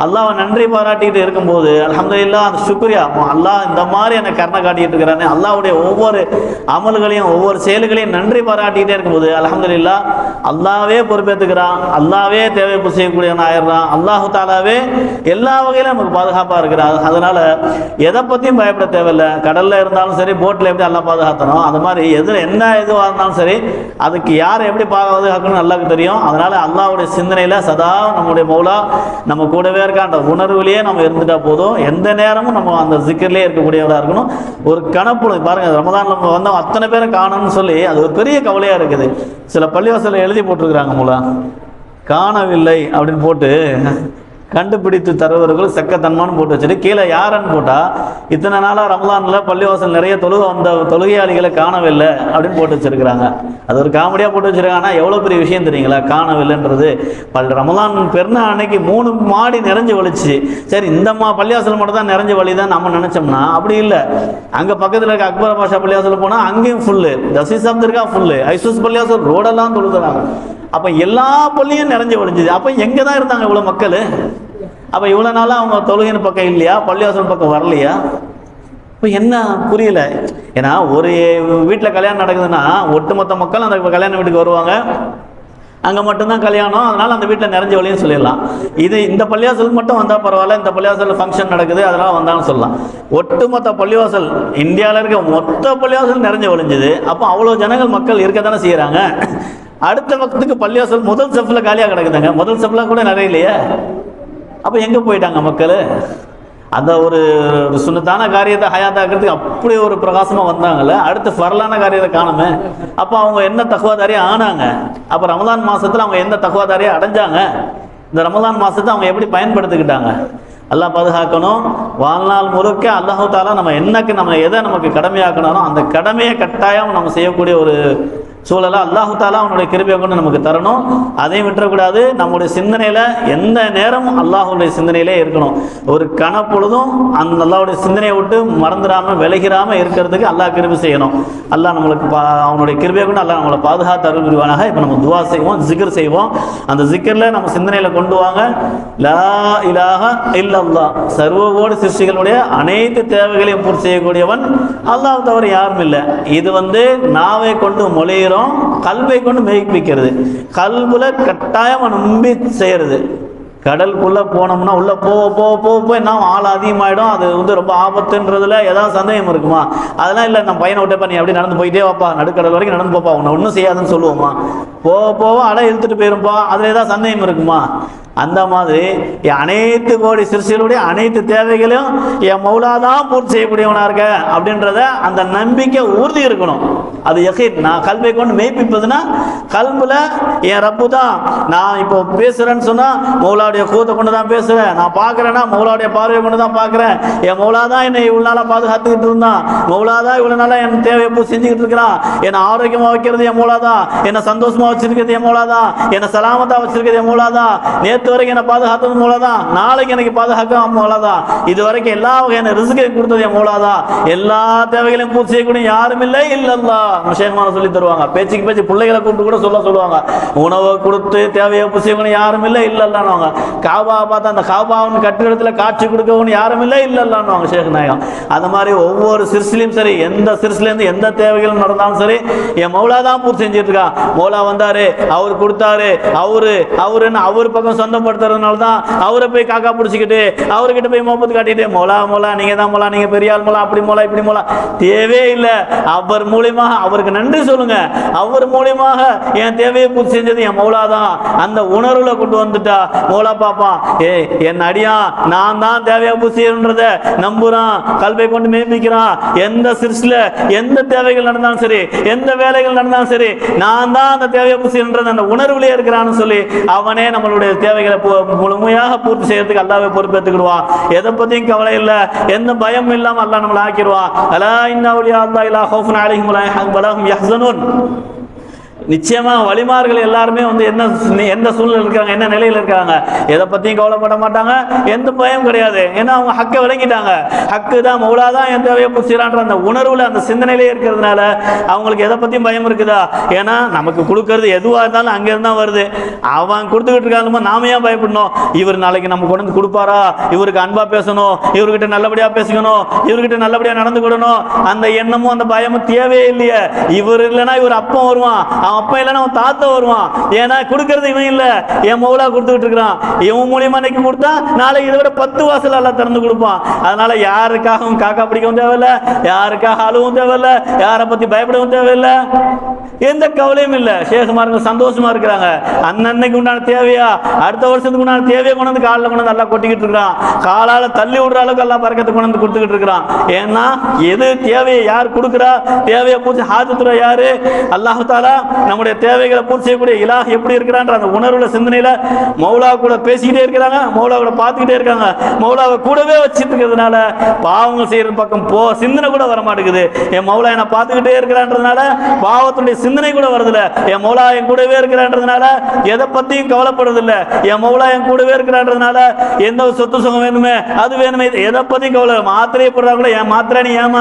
அல்லாஹ் நன்றி பாராட்டிட்டு இருக்கும்போது அல்ஹம்துலில்லாஹ் அந்த சுக்ரியா அல்லாஹ் இந்த மாதிரி எனக்கு கருணை காட்டிட்டு இருக்கிறானே, அல்லாஹ்வுடைய ஒவ்வொரு அமல்களையும் ஒவ்வொரு செயல்களையும் நன்றி பாராட்டிக்கிட்டே இருக்கும்போது அல்ஹம்துலில்லாஹ் அல்லாஹ்வே பொறுப்பேற்றுக்கிறான், அல்லாஹ்வே தேவை பூசியக்கூடியவன் ஆயிடுறான், அல்லாஹு தாலாவே எல்லா வகையிலும் நமக்கு பாதுகாப்பா இருக்கிறார். அதனால எதை பத்தியும் பயப்பட தேவையில்லை. கடல்ல இருந்தாலும் சரி, போட்ல எப்படி எல்லாம் பாதுகாத்தணும், அது மாதிரி என்ன எதுவாக இருந்தாலும் சரி அதுக்கு யாரை எப்படி பாதுகாக்கணும் நல்லாக்கு தெரியும். அதனால அல்லாஹ்வுடைய சிந்தனையில சதா நம்முடைய மௌலா நம்ம கூடவே இருக்கான்ற உணர்வுலயே நம்ம இருந்துட்டா போதும். எந்த நேரமும் நம்ம அந்த ஜிக்கர்லயே இருக்கக்கூடியவராக இருக்கணும். ஒரு கணப்பு பாருங்க, ரமதான் நம்ம வந்தோம் அத்தனை பேரும் காணணும்னு சொல்லி அது ஒரு பெரிய கவலையா இருக்குது. சில பள்ளிவாசல எழுதி போட்டிருக்கிறாங்க, மூலா காணவில்லை அப்படின்னு போட்டு கண்டுபிடித்து தருவர்கள் செக்கத்தன்மான்னு போட்டு வச்சுட்டு கீழே யாருன்னு போட்டா இத்தனை நாளா ரமலான்ல பள்ளிவாசல் நிறைய வந்த தொழுகையாளிகளை காணவில்லை அப்படின்னு போட்டு வச்சிருக்கிறாங்க. அது ஒரு காமெடியா போட்டு வச்சிருக்காங்க. ஆனா எவ்வளவு பெரிய விஷயம் தெரியுங்களா காணவில்லைன்றது. ரமலான் பெருநா அன்னைக்கு 3 மாடி நிறைஞ்சு வலிச்சு, சரி இந்த பள்ளிவாசல் மட்டும் தான் நிறைஞ்சு வழிதான் நம்ம நினைச்சோம்னா அப்படி இல்லை. அங்க பக்கத்துல இருக்க அக்பர் பாஷா பள்ளிவாசல் போனா அங்கேயும் ஃபுல்லு, தசீசாப் இருக்கா ஃபுல்லு, ஐசூஸ் பள்ளிவாசல் ரோடெல்லாம் தொழுதுறாங்க. அப்ப எல்லா பள்ளியும் நிறைஞ்சு வலிஞ்சுது. அப்ப எங்கதான் இருந்தாங்க இவ்வளவு மக்கள்? அப்ப இவ்வளவு நாளா அவங்க தொழுகையின் பக்கம் இல்லையா, பள்ளிவாசல் பக்கம் வரலையா? இப்போ என்ன புரியல. ஏன்னா ஒரு வீட்டில் கல்யாணம் நடக்குதுன்னா ஒட்டுமொத்த மக்கள் அந்த கல்யாண வீட்டுக்கு வருவாங்க, அங்கே மட்டும்தான் கல்யாணம், அதனால அந்த வீட்டில் நிறைஞ்ச வழின்னு சொல்லிடலாம். இது இந்த பள்ளிவாசல் மட்டும் வந்தால் பரவாயில்ல, இந்த பள்ளிவாசல் ஃபங்க்ஷன் நடக்குது அதனால வந்தாலும் சொல்லலாம். ஒட்டுமொத்த பள்ளிவாசல் இந்தியாவில் இருக்க மொத்த பள்ளிவாசல் நிறைஞ்ச ஒழிஞ்சுது. அப்போ அவ்வளோ ஜனங்கள் மக்கள் இருக்க தானே செய்கிறாங்க. அடுத்த பக்கத்துக்கு பள்ளிவாசல் முதல் செஃப்பில் காலியாக கிடக்குதுங்க, முதல் செஃப்பில் கூட நிறைய இல்லையே. அப்போ எங்கே போயிட்டாங்க மக்கள்? அந்த ஒரு சுன்னத்தான காரியத்தை ஹயாத்தாக்கிறதுக்கு அப்படி ஒரு பிரகாசமாக வந்தாங்கல்ல, அடுத்து ஃபர்லான காரியத்தை காணுமே. அப்போ அவங்க என்ன தக்குவாதாரியாக ஆனாங்க? அப்போ ரமலான் மாதத்தில் அவங்க எந்த தக்குவாதாரியாக அடைஞ்சாங்க? இந்த ரமலான் மாதத்தை அவங்க எப்படி பயன்படுத்திக்கிட்டாங்க? அல்லாஹ் பாதுகாக்கணும். வாழ்நாள் முழுக்க அல்லாஹு தாலா நம்ம எதை நமக்கு கடமையாக்கணும் அந்த கடமையை கட்டாயம் நம்ம செய்யக்கூடிய ஒரு சூழலை அல்லாஹு தாலா அவனுடைய கிருபையை கொண்டு நமக்கு தரணும். அதையும் விட்டுறக்கூடாது. நம்முடைய சிந்தனையில எந்த நேரமும் அல்லாஹுடைய சிந்தனையிலே இருக்கணும். ஒரு கணப்பொழுதும் அந்த அல்லாஹுடைய சிந்தனையை விட்டு மறந்துடாம விலகிராம இருக்கிறதுக்கு அல்லாஹ் கிருபை செய்யணும். அல்லாஹ் நம்மளுக்கு அவனுடைய கிருபையை கொண்டு அல்லாஹ் நம்மளை பாதுகாத்து அருள் புரிவானாக. இப்போ நம்ம துவா செய்வோம், ஜிக்ர் செய்வோம். அந்த ஜிக்ர்ல நம்ம சிந்தனையில கொண்டு வாங்க, லா இலாஹ இல்லல்லாஹ், சர்வகோடி சிருஷ்டிகளுடைய அனைத்து தேவைகளையும் பூர்த்தி செய்யக்கூடியவன் அல்லாஹ் தவிர யாரும் இல்லை. இது நாவை கொண்டு மொழியிற கல்வை கொண்டு மெய்ப்பிக்கிறது, கல்புல கட்டாயம் நம்பி செய்யறது. கடலுக்குள்ள போனோம்னா உள்ள போய் என்ன ஆள் அதிகமாயிடும். அது ரொம்ப ஆபத்துன்றதுல ஏதாவது சந்தேகம் இருக்குமா? அதெல்லாம் இல்லை. நம்ம பையனை விட்டப்பா நீ அப்படி நடந்து போயிட்டே வாப்பா, நடுக்கடல் வரைக்கும் நடந்து போப்பா, உன்னை ஒன்றும் செய்யாதுன்னு சொல்லுவோமா? போக அலை இழுத்துட்டு போயிருப்பா, அதுல ஏதாவது சந்தேகம் இருக்குமா? அந்த மாதிரி அனைத்து கோடி சிறுசிகளுடைய அனைத்து தேவைகளையும் என் மௌலாதான் பூர்த்தி செய்யக்கூடியவனா இருக்க அப்படின்றத அந்த நம்பிக்கை உறுதி இருக்கணும். அது யகீன். நான் கல்வை கொண்டு மெய்ப்பிப்பதுன்னா கல்புல என் ரப்பு தான். நான் இப்போ பேசுறேன்னு சொன்னா மௌலாவுடைய கூத்தை கொண்டு தான் பேசுறேன். நான் பார்க்கறேன்னா மௌலாவுடைய பார்வையை கொண்டு தான் பார்க்கறேன். என் மௌலாதான் என்னை இவ்வளவு நாளா பாதுகாத்துக்கிட்டு இருந்தான், மௌலாதான் இவ்வளவு நாளா என் தேவையை பூ செஞ்சுக்கிட்டு இருக்கிறான். என்னை ஆரோக்கியமா வைக்கிறது என் மௌலாதான், என்னை சந்தோஷமா வச்சிருக்கிறது என் மௌலாதான், என்னை சலாமத்தா வச்சிருக்கிறது என் மௌலாதான், நேற்று வரைக்கும் என்ன பாதுகாத்தது மௌலாதான், நாளைக்கு எனக்கு பாதுகாக்க மௌலாதான், இது வரைக்கும் எல்லா வகையான ரிஸ்கை கொடுத்தது என் மௌலாதான், எல்லா தேவைகளையும் பூர்த்தி செய்யக்கூடிய யாரும் இல்லை இல்லல்லாஹ். ஷேக்மான சொல்லி தருவாங்க, பேச்சுக்கு பேச்சு பிள்ளைகளை கூப்பிட்டு கூட சொல்லுவாங்க, உணவை கொடுத்து தேவையை பூர்த்தி செய்யக்கூடிய யாரும் இல்லை இல்லல்லான்னு. காபா பார்த்தா அந்த காபாவின் கட்டிடத்துல காட்சி கொடுக்கவும் யாரும் இல்லை இல்லல்லான்னு ஷேக் நாயகம். அந்த மாதிரி ஒவ்வொரு சிறுசிலையும் சரி, எந்த சிறுசிலேருந்து எந்த தேவைகளும் நடந்தாலும் சரி, என் மௌலாதான் பூர்த்தி செஞ்சுட்டு இருக்கா. மௌலா வந்தாரு, அவர் கொடுத்தாரு, அவருன்னு அவர் பக்கம் சொந்தப்படுத்துறதுனால தான் அவரை போய் காக்கா பிடிச்சிக்கிட்டு அவர்கிட்ட போய் முகப்பத்து காட்டிட்டு மௌலா நீங்க தான் மௌலா, நீங்க பெரிய ஆள் மௌலா, அப்படி மௌலா இப்படி மௌலா தேவையே இல்லை. அவர் மூலியமாக அவருக்கு நன்றி சொல்லுங்க. அவர் மூலியமாக என் தேவையை பூர்த்தி செஞ்சது என் மௌலாதான். அந்த உணர்வுல கொண்டு வந்துட்டா மௌலா பாப்பா என் அடியா நான் தான் தேவையை பூர்த்தி செய்யறத நம்புறான், கல்வை கொண்டு மேம்பிக்கிறான். எந்த சிறுசுல எந்த தேவைகள் நடந்தாலும் சரி, எந்த வேலைகள் நடந்தாலும் சரி, நான் தான் அந்த தேவையை பூர்த்தி செய்யறது அந்த உணர்வுலயே இருக்கிறான்னு சொல்லி அவனே நம்மளுடைய தேவைகளை முழுமையாக பூர்த்தி செய்யறதுக்கு அல்லாஹ்வே பொறுப்பேற்றுக்கிடுவான். எதை பத்தியும் கவலை இல்லை, எந்த பயம் இல்லாம அல்லாஹ் நம்மளை ஆக்கிடுவான். அலா இன்ன அவுலியா அல்லாஹ் லா ஹவுஃபுன் அலைஹிம் வலா ஹும் யஹ்ஸனூன். நிச்சயமா வலிமார்கள் எல்லாருமே வந்து எந்த சூழ்நிலை இருக்காங்க, என்ன நிலையில் இருக்காங்க, எதை பத்தியும் கவலைப்பட மாட்டாங்க, எந்த பயம் கிடையாது. ஏன்னா அவங்க ஹக்கை விளங்கிட்டாங்க. ஹக்கு தான் மௌலா தான் என் தேவையை பூசிறான்ற அந்த உணர்வுல அந்த சிந்தனையிலே இருக்கிறதுனால அவங்களுக்கு எதை பத்தியும் பயம் இருக்குதா? ஏன்னா நமக்கு கொடுக்கறது எதுவா இருந்தாலும் அங்க இருந்தா வருது. அவன் கொடுத்துக்கிட்டு இருக்காங்க, நாம ஏன் பயப்படணும்? இவர் நாளைக்கு நம்ம கொண்டு வந்து கொடுப்பாரா, இவருக்கு அன்பா பேசணும், இவர்கிட்ட நல்லபடியா பேசிக்கணும், இவர்கிட்ட நல்லபடியா நடந்துக்கிடணும், அந்த எண்ணமும் அந்த பயமும் தேவையே இல்லையே. இவர் இல்லைன்னா இவர் அப்பம் வருவான், அவன் அப்பா இல்லைன்னா அவன் தாத்தா வருவான். ஏன்னா கொடுக்கறது இவன் இல்ல, என் மௌலா கொடுத்துக்கிட்டு இருக்கிறான். இவன் மூலியமா இன்னைக்கு கொடுத்தா நாளைக்கு இதை விட 10 வாசல் எல்லாம் திறந்து கொடுப்பான். அதனால யாருக்காகவும் காக்கா பிடிக்கவும் தேவையில்ல, யாருக்காக அழுவும் தேவையில்ல, யாரை பத்தி பயப்படவும் தேவையில்ல, எந்த கவலையும் இல்ல. சேகுமார்கள் சந்தோஷமா இருக்கிறாங்க. அன்னைக்கு உண்டான தேவையா அடுத்த வருஷத்துக்கு உண்டான தேவையை கொண்டு வந்து காலில் கொண்டு வந்து நல்லா கொட்டிக்கிட்டு இருக்கிறான். காலால தள்ளி விடுற அளவுக்கு எல்லாம் பறக்கத்தை கொண்டு வந்து கொடுத்துக்கிட்டு இருக்கிறான். ஏன்னா எது தேவையை யார் கொடுக்குறா, தேவையை பூர்த்தி ஹாஜத்துறை யாரு? அல்லாஹ் தஆலா நம்முடைய தேவைகளை பூர்த்தி செய்யக்கூடிய இலாஹ் எப்படி இருக்கிறான்ற அந்த உணர்வுல சிந்தனையில மௌலா கூட பேசிக்கிட்டே இருக்கிறாங்க, மௌலா கூட பார்த்துக்கிட்டே இருக்காங்க. மௌலாவை கூடவே வச்சுட்டு இருக்கிறதுனால பாவங்கள் செய்யற பக்கம் சிந்தனை கூட வர மாட்டேங்குது. என் மௌலா என்ன பார்த்துக்கிட்டே இருக்கிறான்றதுனால பாவத்துடைய சிந்தனை கூட வருதில்ல. என் மௌலா என் கூடவே இருக்கிறான்றதுனால எதை பத்தியும் கவலைப்படுறதில்ல. என் மௌலா என் கூடவே இருக்கிறான்றதுனால எந்த சொத்து சுகம் வேணுமே அது வேணுமே எதை பத்தியும் கவலை. மாத்திரையை போடுறா கூட என் மாத்திரை நீ ஏன்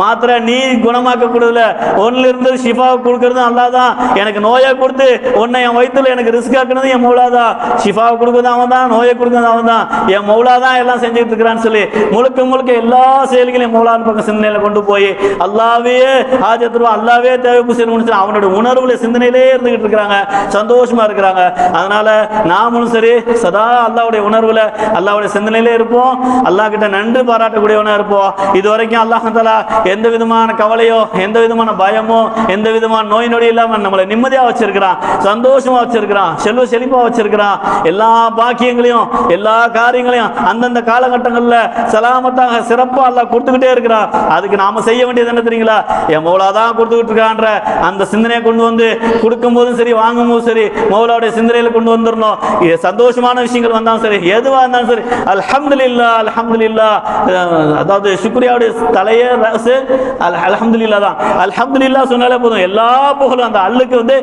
மாத்திரை நீ குணமாக்க கூடல, ஒன்னுல இருந்து ஷிஃபாவை கொடுக்கறது அல்லாதான். எனக்கு நோயை கொடுத்து உன்னை என் வயிற்றுல எனக்கு ரிஸ்க் ஆக்குனது என் மௌலா தான். ஷிஃபாவை கொடுக்குறது அவன் தான், நோயை கொடுக்குறது அவன் தான். என் மௌலா தான் எல்லாம் செஞ்சுட்டு இருக்கிறான்னு சொல்லி முழுக்க எல்லா செயல்களையும் மௌலான்னு பக்கம் சிந்தனையில கொண்டு போய் அல்லாவே ஹாஜத்துருவா அல்லாவே தேவை பூசல் முடிச்சு அவனுடைய உணர்வுல சிந்தனையிலே இருந்துகிட்டு இருக்கிறாங்க, சந்தோஷமா இருக்கிறாங்க. அதனால நாமளும் சரி சதா அல்லாவுடைய உணர்வுல அல்லாவுடைய சிந்தனையிலே இருப்போம், அல்லாஹ் கிட்ட நன்றி பாராட்டக்கூடியவனா இருப்போம். இது வரைக்கும் அல்லாஹ் தஆலா எந்த விதமான கவலையோ எந்த விதமான பயமோ எந்த விதமான நோய் நொடி இல்லாம நம்மளை நிம்மதியா வச்சிருக்கிறான், சந்தோஷமா வச்சிருக்கிறான், செல்வ செழிப்பா வச்சிருக்கிறான். எல்லா பாக்கியங்களையும் எல்லா காரியங்களையும் அந்தந்த காலகட்டங்கள்ல சலாமத்தாக சிறப்பா அல்லாஹ் கொடுத்துக்கிட்டே இருக்கிறான். அதுக்கு நாம செய்ய வேண்டியது என்ன தெரியுங்களா? என் மௌலா தான் கொடுத்துக்கிட்டு இருக்கான்ற அந்த சிந்தனையை கொண்டு வந்து கொடுக்கும் போதும் சரி வாங்கும் போதும் சரி மௌலாவுடைய சிந்தனையில கொண்டு வந்துடணும். சந்தோஷமான விஷயங்கள் வந்தாலும் சரி எதுவா இருந்தாலும் சரி அல்ஹம்துலில்லாஹ் அல்ஹம்துலில்லாஹ், அதாவது சுக்ரியாவுடைய தலையே அல்ஹம்துலில்லாஹ் தான். அல்ஹம்துலில்லாஹ் சொன்னாலே போதும், எல்லா புகழும் அந்த அல்லுக்கு வந்து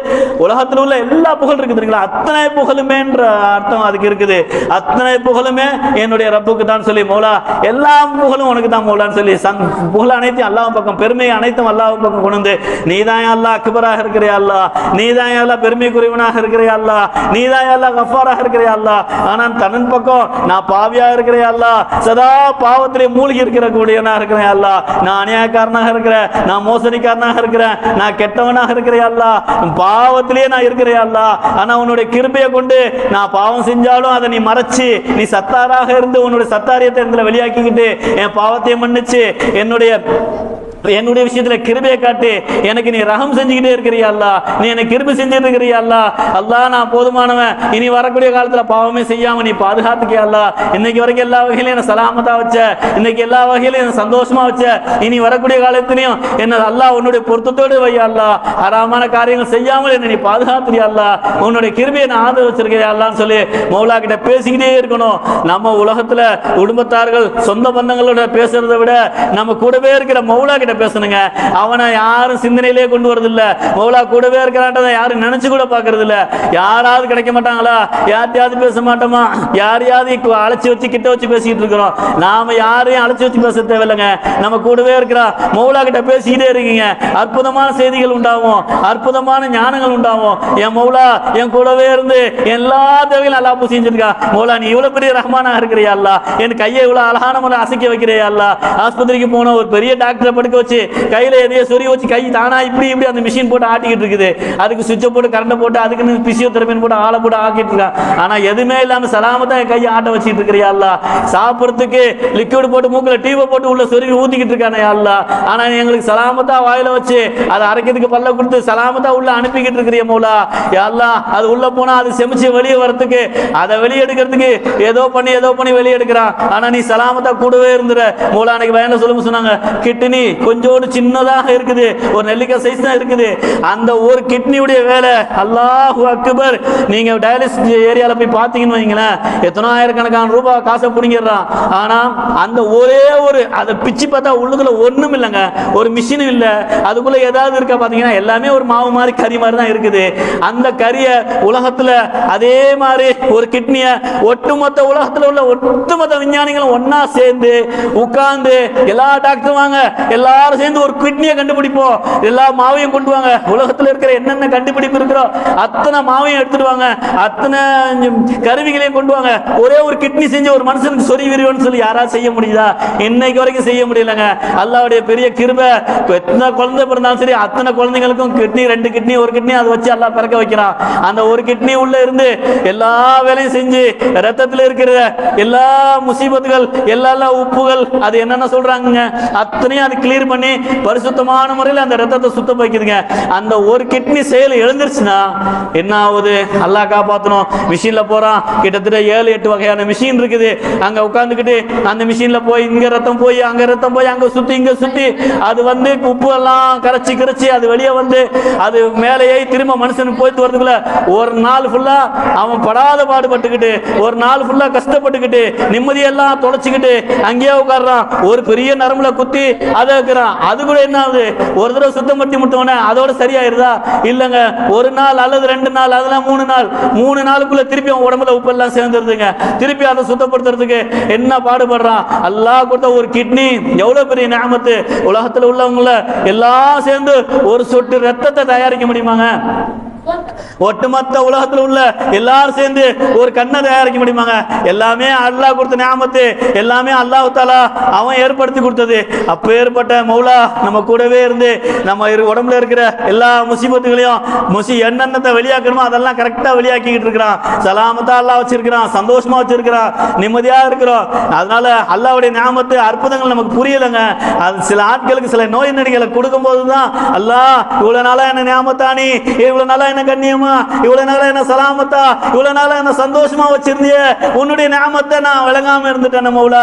உலகத்தில் உள்ள எல்லா புகழும் இருக்குது தெரியுங்களா? அத்தனை புகழுமே என்ற அர்த்தம் அதுக்கு இருக்குது. அத்தனை புகழுமே என்னுடைய ரப்புக்கு தான் சொல்லி மௌலா எல்லா புகழும் உனக்கு தான் மௌலான்னு சொல்லி புகழ் அனைத்தையும் அல்லாஹ் பக்கம் பெருமை அனைத்தும் அல்லாஹ் பக்கம் கொண்டு வந்து நீதான் அல்லாஹ் அக்பராக இருக்கிறியா அல்லாஹ், நீதான் அல்லாஹ் பெருமைக்குரியவனாக இருக்கிறியா அல்லாஹ், நீதான் அல்லாஹ் கஃபாராக இருக்கிறியா அல்லாஹ், ஆனா தன்னன் பக்கம் நான் பாவியா இருக்கிறேன் அல்லாஹ், சதா பாவத்திலே மூழ்கி இருக்கிற கூடியவனா இருக்கிறேன் அல்லாஹ், நான் அநியாயக்காரனாக இருக்கிறேன், நான் மோசடிக்காரனாக இருக்கிறேன், நான் கெட்டவனாக இருக்கிறேன் அல்லாஹ், பாவத்திலேயே நான் இருக்கிறேன் அல்லாஹ். ஆனா உன்னுடைய கிருபையை கொண்டு நான் பாவம் செஞ்சாலும் அதை நீ மறைச்சு நீ சத்தாராக இருந்து உன்னுடைய சத்தாரியத்தை இதுல வெளியாக்கிக்கிட்டு என் பாவத்தை மன்னிச்சு என்னுடைய விஷயத்துல கிருபையை காட்டி எனக்கு நீ ரஹம் செஞ்சுக்கிட்டே இருக்கிறியா அல்லாஹ், நீ எனக்கு கிருபை செஞ்சுட்டு இருக்கிறியா அல்லாஹ். அல்லாஹ் நான் போதுமானவன், இனி வரக்கூடிய காலத்துல பாவமே செய்யாம நீ பாதுகாத்துக்கியா அல்லாஹ். இன்னைக்கு வரைக்கும் எல்லா வகையிலும் என்ன சலாமத்தா வச்ச, இன்னைக்கு எல்லா வகையிலும் என்ன சந்தோஷமா வச்ச, இனி வரக்கூடிய காலத்திலையும் என்ன அல்லாஹ் உன்னுடைய பொருத்தத்தோடு வையா அல்லாஹ், ஹராமான காரியங்கள் செய்யாமல் என்ன நீ பாதுகாத்துறியா அல்லாஹ், உன்னுடைய கிருபையை நான் ஆதரவு வச்சிருக்கியா அல்லான்னு சொல்லி மௌலா கிட்ட பேசிக்கிட்டே இருக்கணும். நம்ம உலகத்துல குடும்பத்தார்கள் சொந்த பந்தங்களோட பேசுறதை விட நம்ம கூடவே இருக்கிற மௌலா கிட்ட பேசணுங்க. அவனை யாரும் சிந்தனையிலே கொண்டு வரதில்ல, மௌலா கூடவே இருக்கிறான்றதை யாரும் நினைச்சு கூட பாக்குறது இல்ல. யாராவது கிடைக்க மாட்டாங்களா, யார்ட்டையாவது பேச மாட்டோமா, யாரையாவது அழைச்சி வச்சு கிட்ட வச்சு பேசிட்டு இருக்கிறோம். நாம யாரையும் அழைச்சி வச்சு பேச தேவையில்லைங்க, நம்ம கூடவே இருக்கிறா மௌலா கிட்ட பேசிக்கிட்டே இருக்கீங்க, அற்புதமான செய்திகள் உண்டாகும், அற்புதமான ஞானங்கள் உண்டாகும். என் மௌலா என் கூடவே இருந்து எல்லா தேவையும் நல்லா செஞ்சிருக்கா. மௌலா நீ இவ்வளவு பெரிய ரஹ்மானா இருக்கிறியா அல்லா, என் கையை இவ்வளவு அழகான முறை அசைக்க வைக்கிறியா அல்லா. ஆஸ்பத்திரிக்கு போன ஒரு பெரிய டாக்டரை படுக்க வச்சு கையில எதையோ சொறி வச்சு கை தானா இப்படி அந்த மிஷின் போட்டு ஆட்டிக்கிட்டு இருக்குது, அதுக்கு சுவிட்சை போட்டு கரண்ட் போட்டு அதுக்கு பிசியோதெரபின்னு போட்டு ஆளை போட்டு ஆக்கிட்டு இருக்கான். ஆனா எதுவுமே இல்லாம சலாமத்தா கையை ஆட்ட வச்சுட்டு இருக்கிறியா அல்லா. சாப்பிடுறதுக்கு லிக்விட் போட்டு மூக்குல டீவை போட்டு உள்ள சொருகி ஊத்திக்கிட்டு இருக்கானே அல்லா. ஆனா எங்களுக்கு சலாமத்தா வாயில வச்சு அதை அரைக்கிறதுக்கு பல்ல கொடுத்து சலாமத்தா உள்ள அனுப்பிக்கிட்டு இருக்கிறிய மௌலா. அல்லா அது உள்ள போனா அது செமிச்சு வெளியே வரதுக்கு அதை வெளியே எடுக்கிறதுக்கு ஏதோ பண்ணி வெளியே எடுக்கிறான். ஆனா நீ சலாமத்தா கூடவே இருந்துற மௌலா. அன்னைக்கு பயணம் சொல்லுங்க சொன்னாங்க, கிட்னி கொஞ்சோடு சின்னதாக இருக்குது, ஒரு நெல்லிக்காய் சைஸ் தான் இருக்குது. அந்த ஒரு கிட்னியுடைய வேலை அல்லாஹு அக்பர். நீங்க டயாலிசிஸ் ஏரியால போய் பார்த்தீங்கன்னு வைங்களேன், எத்தனை ஆயிரக்கணக்கான ரூபாய் காசை பிடிங்கிடுறான். ஆனா அந்த ஒரே ஒரு அதை பிச்சு பார்த்தா உள்ளுக்குள்ள ஒண்ணும் இல்லைங்க, ஒரு மிஷினும் இல்லை. அதுக்குள்ள ஏதாவது இருக்கா பாத்தீங்கன்னா எல்லாமே ஒரு மாவு மாதிரி கறி மாதிரி தான் இருக்குது. அந்த கறியை உலகத்துல அதே மாதிரி ஒரு கிட்னிய ஒட்டுமொத்த உலகத்துல உள்ள ஒட்டுமொத்த விஞ்ஞானிகளும் ஒன்னா சேர்ந்து உட்கார்ந்து எல்லா டாக்டரும் வாங்க எல்லாரும் சேர்ந்து ஒரு கிட்னியை கண்டுபிடிப்போம், எல்லா மாவையும் கொண்டு வாங்க, உலகத்துல இருக்கிற என்னென்ன கண்டுபிடிப்பு இருக்கிறோ அத்தனை மாவையும் எடுத்துட்டு வாங்க, அத்தனை கருவிகளையும் கொண்டு வாங்க, ஒரே ஒரு கிட்னி செஞ்சு ஒரு மனுஷனுக்கு சொறி விரிவுன்னு சொல்லி யாராவது செய்ய முடியுதா? இன்னைக்கு வரைக்கும் செய்ய முடியலங்க. அல்லாஹ்வுடைய பெரிய கிருபை. எத்தனை குழந்தை பிறந்தாலும் சரி அத்தனை குழந்தைகளுக்கும் கிட்னி, 2 கிட்னி, ஒரு கிட்னி அதை வச்சு அல்லாஹ் பிறக்க வைக்கிறான். அந்த ஒரு கிட்னி உள்ள இருந்து எல்லா வேலையும் செஞ்சு ரத்தத்தில் இருக்கிற எல்லா முசீபத்துகள் எல்லா உப்புகள் அது என்னென்ன சொல்றாங்க அத்தனையும் அது கிளியர் பண்ணி பரிசுத்தமான முறையில் அந்த ரத்தத்தை சுத்தம் வைக்குதுங்க. அந்த ஒரு கிட்னி செயல் எழுந்துருச்சுன்னா என்ன ஆகுது? அல்லாஹ் காப்பாற்றணும். மிஷின்ல போறான், கிட்டத்தட்ட 7-8 வகையான மிஷின் இருக்குது. அங்க உட்கார்ந்துக்கிட்டு அந்த மிஷின்ல போய் இங்க ரத்தம் போய் அங்க ரத்தம் போய் அங்க சுத்தி இங்க சுத்தி அது வந்து உப்பு எல்லாம் கரைச்சி கரைச்சி அது வெளியே வந்து அது மேலேயே திரும்ப மனுஷனுக்கு போயிட்டு வரதுக்குள்ள ஒரு நாள் ஃபுல்லா அவன் படாத பாடுபட்டுக்கிட்டு, ஒரு நாள் ஃபுல்லா கஷ்டப்பட்டுக்கிட்டு, நிம்மதியெல்லாம் தொலைச்சிக்கிட்டு அங்கேயே உட்கார்றான். ஒரு பெரிய நரம்புல குத்தி அதை வைக்கிறான். அது கூட என்ன ஆகுது? ஒரு தடவை சுத்தம் படுத்தி முட்டோன்னே அதோட சரியாயிருதா? இல்லைங்க, ஒரு நாள் அல்லது 2 நாள் அதெல்லாம் 3 நாளுக்குள்ள திருப்பி அவன் உடம்புல உப்பெல்லாம் சேர்ந்துருதுங்க. திருப்பி அதை சுத்தப்படுத்துறதுக்கு என்ன பாடுபடுறான்? அல்லாஹ் கொடுத்த ஒரு கிட்னி எவ்வளவு பெரிய நியாமத்து. உலகத்துல உள்ளவங்கள எல்லாம் சேர்ந்து ஒரு சொட்டு ரத்தத்தை தயாரிக்க முடியுமாங்க? ஒட்டுமொத்த உலகத்தில் உள்ள எல்லாரும் சேர்ந்து ஒரு கண்ணை தயாரிக்க முடியுமாங்க? எல்லாமே அல்லாஹ் கொடுத்த நியாமத்து, எல்லாமே அல்லாஹ் தஆலா அவன் ஏற்படுத்தி கொடுத்தது. அப்ப ஏற்பட்ட மௌலா நம்ம கூடவே இருந்து நம்ம உடம்புல இருக்கிற எல்லா முசீபத்துகளையும் என்னென்னத்தை வெளியாக்கணுமோ அதெல்லாம் கரெக்டா வெளியாக்கிட்டு இருக்கிறான். சலாமத்தா அல்லாஹ் வச்சிருக்கிறான், சந்தோஷமா வச்சிருக்கிறான், நிம்மதியா இருக்கிறோம். அதனால அல்லாஹ்வுடைய நியாமத்து அற்புதங்கள் நமக்கு புரியலைங்க. அது சில ஆட்களுக்கு சில நோய் நொடிகளை கொடுக்கும் போதுதான் அல்லாஹ் இவ்வளவு நாளா என்ன நியாமத்தானி, இவ்வளவு நாளா என்ன கண்ணியமா, இவ்வளவு நாளா என்ன சலாமத்தா, இவ்வளவு நாளா என்ன சந்தோஷமா வச்சிருந்திய, உன்னுடைய நியாமத்தை நான் விளங்காம இருந்துட்டேன் மௌலா.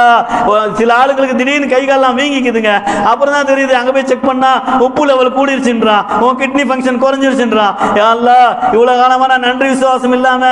சில ஆளுகளுக்கு திடீர்னு கை கால்லாம் வீங்கிக்குதுங்க. அப்புறம் தான் தெரியுது, அங்க போய் செக் பண்ணா உப்பு லெவல் கூடிருச்சுன்றான், உன் கிட்னி ஃபங்க்ஷன் குறைஞ்சிருச்சுன்றான். யா அல்லாஹ், இவ்வளவு காலமா நான் நன்றி விசுவாசம் இல்லாம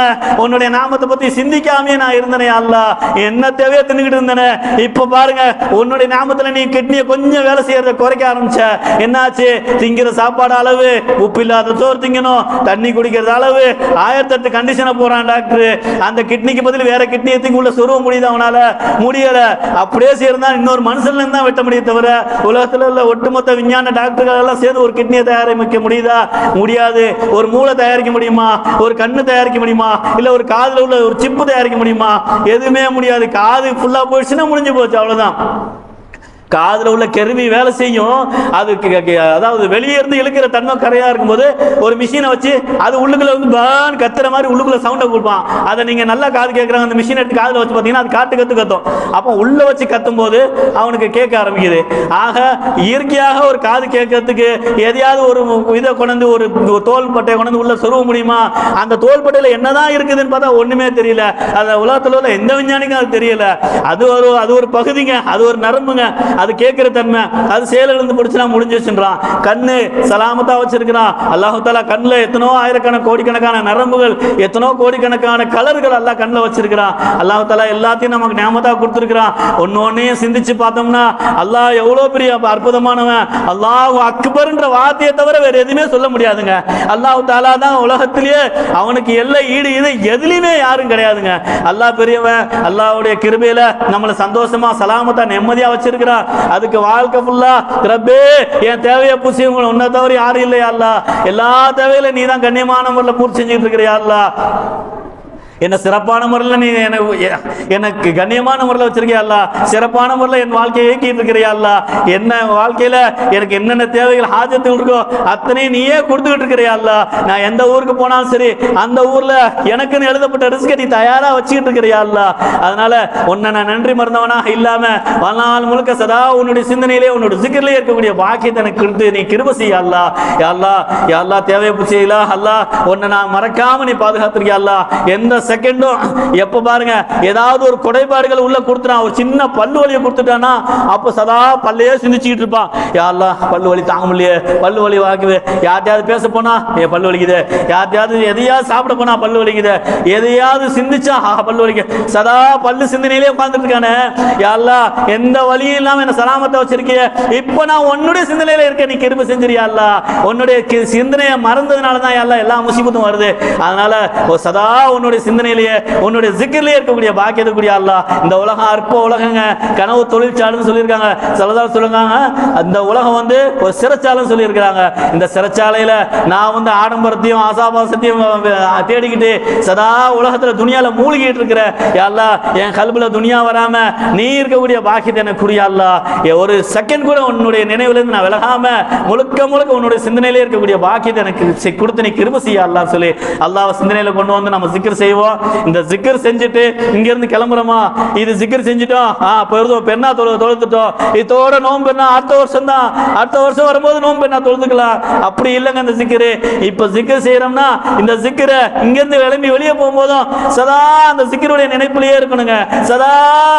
உன்னுடைய நாமத்தை பத்தி சிந்திக்காமே நான் இருந்தேனே அல்லாஹ், என்ன தேவையோ தின்னுக்கிட்டு இருந்தேனே. இப்ப பாருங்க உன்னுடைய நாமத்துல நீ கிட்னியை கொஞ்சம் வேலை செய்யறத குறைக்க ஆரம்பிச்ச. என்னாச்சு? திங்கிற சாப்பாடு அளவு, உப்பு இல்லாத சோறு திங்கணும், தண்ணி குடிக்கிறது அளவு, 1008 கண்டிஷனை போறான் டாக்டர். அந்த கிட்னிக்கு பதில் வேற கிட்னி எத்திக்கு உள்ள சொருவ முடியுது? அவனால முடியல. அப்படியே சேர்ந்தா இன்னொரு மனுஷன்ல இருந்தா வெட்ட முடியும் தவிர உலகத்துல உள்ள ஒட்டுமொத்த விஞ்ஞான டாக்டர்கள் எல்லாம் சேர்ந்து ஒரு கிட்னியை தயாரிக்க முடியுதா? முடியாது. ஒரு மூளை தயாரிக்க முடியுமா? ஒரு கண்ணு தயாரிக்க முடியுமா? இல்ல ஒரு காதுல உள்ள ஒரு சிப்பு தயாரிக்க முடியுமா? எதுவுமே முடியாது. காது ஃபுல்லா போயிடுச்சுன்னா முடிஞ்சு போச்சு, அவ்வளவுதான். காதுல உள்ள கருவி வேலை செய்யும். அது அதாவது வெளியே இருந்து இழுக்கிற தன்மை கரையா இருக்கும்போது ஒரு மிஷினை வச்சு அது உள்ளுக்குள்ள வந்து பான் கத்துற மாதிரி உள்ளுக்குள்ள சவுண்டை கொடுப்பான். அதை நீங்க நல்லா காது கேட்கறாங்க, அந்த மிஷினை எடுத்து காதுல வச்சு பார்த்தீங்கன்னா அது காட்டு கத்தும். அப்போ உள்ள வச்சு கத்தும் போது அவனுக்கு கேட்க ஆரம்பிக்குது. ஆக இயற்கையாக ஒரு காது கேட்கறதுக்கு எதையாவது ஒரு இதை கொண்டு ஒரு தோல் பட்டையை கொண்டு உள்ள சொருவ முடியுமா? அந்த தோல் பட்டையில என்னதான் இருக்குதுன்னு பார்த்தா ஒண்ணுமே தெரியல. அந்த உலகத்துல உள்ள எந்த விஞ்ஞானிக்கும் அது தெரியல. அது ஒரு பகுதிங்க, அது ஒரு நரம்புங்க, அது கேட்கிற தன்மை, அது செயலிழந்து போடுச்சுனா முடிஞ்சிருச்சுன்றான். கண்ணு சலாமத்தா வச்சிருக்கிறான் அல்லாஹ் தஆலா. கண்ணுல எத்தனோ ஆயிரக்கணக்கான கோடிக்கணக்கான நரம்புகள், எத்தனோ கோடிக்கணக்கான கலர்கள் அல்லாஹ் கண்ணுல வச்சிருக்கிறான். அல்லாஹ் தஆலா எல்லாத்தையும் நமக்கு நியாமத்தா கொடுத்திருக்கிறான். ஒன்னொன்னையும் சிந்திச்சு பார்த்தோம்னா அல்லாஹ் எவ்வளவு பெரிய அற்புதமானவன். அல்லாஹ் அக்பர்ன்ற வார்த்தையை தவிர வேற எதுவுமே சொல்ல முடியாதுங்க. அல்லாஹ் தஆலா தான் உலகத்திலேயே, அவனுக்கு எல்லை ஈடு இது எதுலையுமே யாரும் கிடையாதுங்க. அல்லாஹ் பெரியவன். அல்லாஹ்வுடைய கிருபையில நம்மளை சந்தோஷமா சலாமத்தா நிம்மதியா வச்சிருக்கிறான். அதுக்கு வாழ்க்கை ஃபுல்லா ரப்பே என் தேவையை பூசி உன்னை தவிர யாரும் இல்லையா அல்லாஹ், எல்லா தேவையில நீ தான் கண்ணியமான முறையில் பூர்த்தி செஞ்சுட்டு இருக்கிறியா அல்லாஹ். என்ன சிறப்பான முறையில் நீ எனக்கு கண்ணியமான முறையில் வச்சிருக்கியா அல்லாஹ், சிறப்பான முறையில் என் வாழ்க்கையை இயக்கிட்டு இருக்கிறியா அல்லாஹ். என்ன வாழ்க்கையில எனக்கு என்னென்ன தேவைகள் ஹாஜத்துகள் இருக்கோ அத்தனையும் நீயே கொடுத்துக்கிட்டு இருக்கிறியா அல்லாஹ். நான் எந்த ஊருக்கு போனாலும் சரி அந்த ஊர்ல எனக்குன்னு எழுதப்பட்ட ரிஸ்கை நீ தயாரா வச்சுக்கிட்டு இருக்கிறியா அல்லாஹ். அதனால உன்னை நான் நன்றி மறந்தவனாக இல்லாம வாழ்நாள் முழுக்க சதா உன்னுடைய சிந்தனையிலே உன்னுடைய சிக்கரிலே இருக்கக்கூடிய பாக்கியத்தை எனக்கு கொடுத்து நீ கிருபை செய்ய அல்லாஹ். யா அல்லாஹ், யா அல்லாஹ், தேவையை செய்யலா அல்லாஹ், உன்னை நான் மறக்காம நீ பாதுகாத்திருக்கியா அல்லாஹ். எந்த செகண்டும் எப்ப பாருங்க ஏதாவது ஒரு குறைபாடுகள் உள்ள கொடுத்துட்டான், ஒரு சின்ன பல்லு வலியை கொடுத்துட்டானா அப்ப சதா பல்லையே சிந்திச்சுக்கிட்டு இருப்பான். யா அல்லாஹ் பல்லு வலி தாங்க முடியலையே, பல்லு வலி வாக்குது, யார்ட்டையாவது பேச போனா என் பல்லு வலிக்குது, யார்ட்டையாவது எதையாவது சாப்பிட போனா பல்லு வலிக்குது, எதையாவது சிந்திச்சா பல்லு வலிக்கு, சதா பல்லு சிந்தனையிலே உட்கார்ந்துட்டு இருக்கானே. யா அல்லாஹ் எந்த வலியும் இல்லாம என்ன சலாமத்தை வச்சிருக்கிய, இப்ப நான் உன்னுடைய சிந்தனையில இருக்க, நீ கிருபை செஞ்சிரியா அல்லாஹ். உன்னுடைய சிந்தனையை மறந்ததுனால தான் யா அல்லாஹ் எல்லா முசீபத்தும் வருது. அதனால சதா உன்னுடைய சிந்தனையிலேயே உன்னுடைய ஜிக்ரிலே இருக்கக்கூடிய பாக்கியத்தை கூடிய அல்லாஹ். இந்த உலகம் அற்ப உலகங்க, கனவு தொழிற்சாலைன்னு சொல்லியிருக்காங்க. சிலதா சொல்லுங்க அந்த உலகம் வந்து ஒரு சிறைச்சாலைன்னு சொல்லியிருக்கிறாங்க. இந்த சிறைச்சாலையில நான் வந்து ஆடம்பரத்தையும் ஆசாபாசத்தையும் தேடிக்கிட்டு சதா உலகத்துல துனியால மூழ்கிட்டு இருக்கிற யா அல்லாஹ், என் கல்புல துனியா வராம நீ இருக்கக்கூடிய பாக்கியத்தை எனக்கு கூடிய அல்லாஹ். ஒரு செகண்ட் கூட உன்னுடைய நினைவுல இருந்து நான் விலகாம முழுக்க முழுக்க உன்னுடைய சிந்தனையிலே இருக்கக்கூடிய பாக்கியத்தை எனக்கு கொடுத்து நீ கிருபை செய்ய அல்லாஹ் சொல்லி அல்லாஹ் சிந்தனையில கொண்டு வந்து நம்ம ஜிக்ர் செய்வோம். இந்த ஜிக்ர் செஞ்சுட்டு இங்க இருந்து கிளம்புறோமா, இது ஜிக்ர் செஞ்சுட்டோம், பெண்ணா தொழுதுட்டோம், இதோட நோம்பு பெண்ணா அடுத்த வருஷம் தான், அடுத்த வருஷம் வரும்போது நோம்பு பெண்ணா தொழுதுக்கலாம். அப்படி இல்லைங்க இந்த ஜிக்ரு. இப்ப ஜிக்ர் செய்யறோம்னா இந்த ஜிக்ரை இங்க இருந்து கிளம்பி வெளியே போகும்போதும் சதா அந்த ஜிக்ருடைய நினைப்பிலேயே இருக்கணுங்க, சதா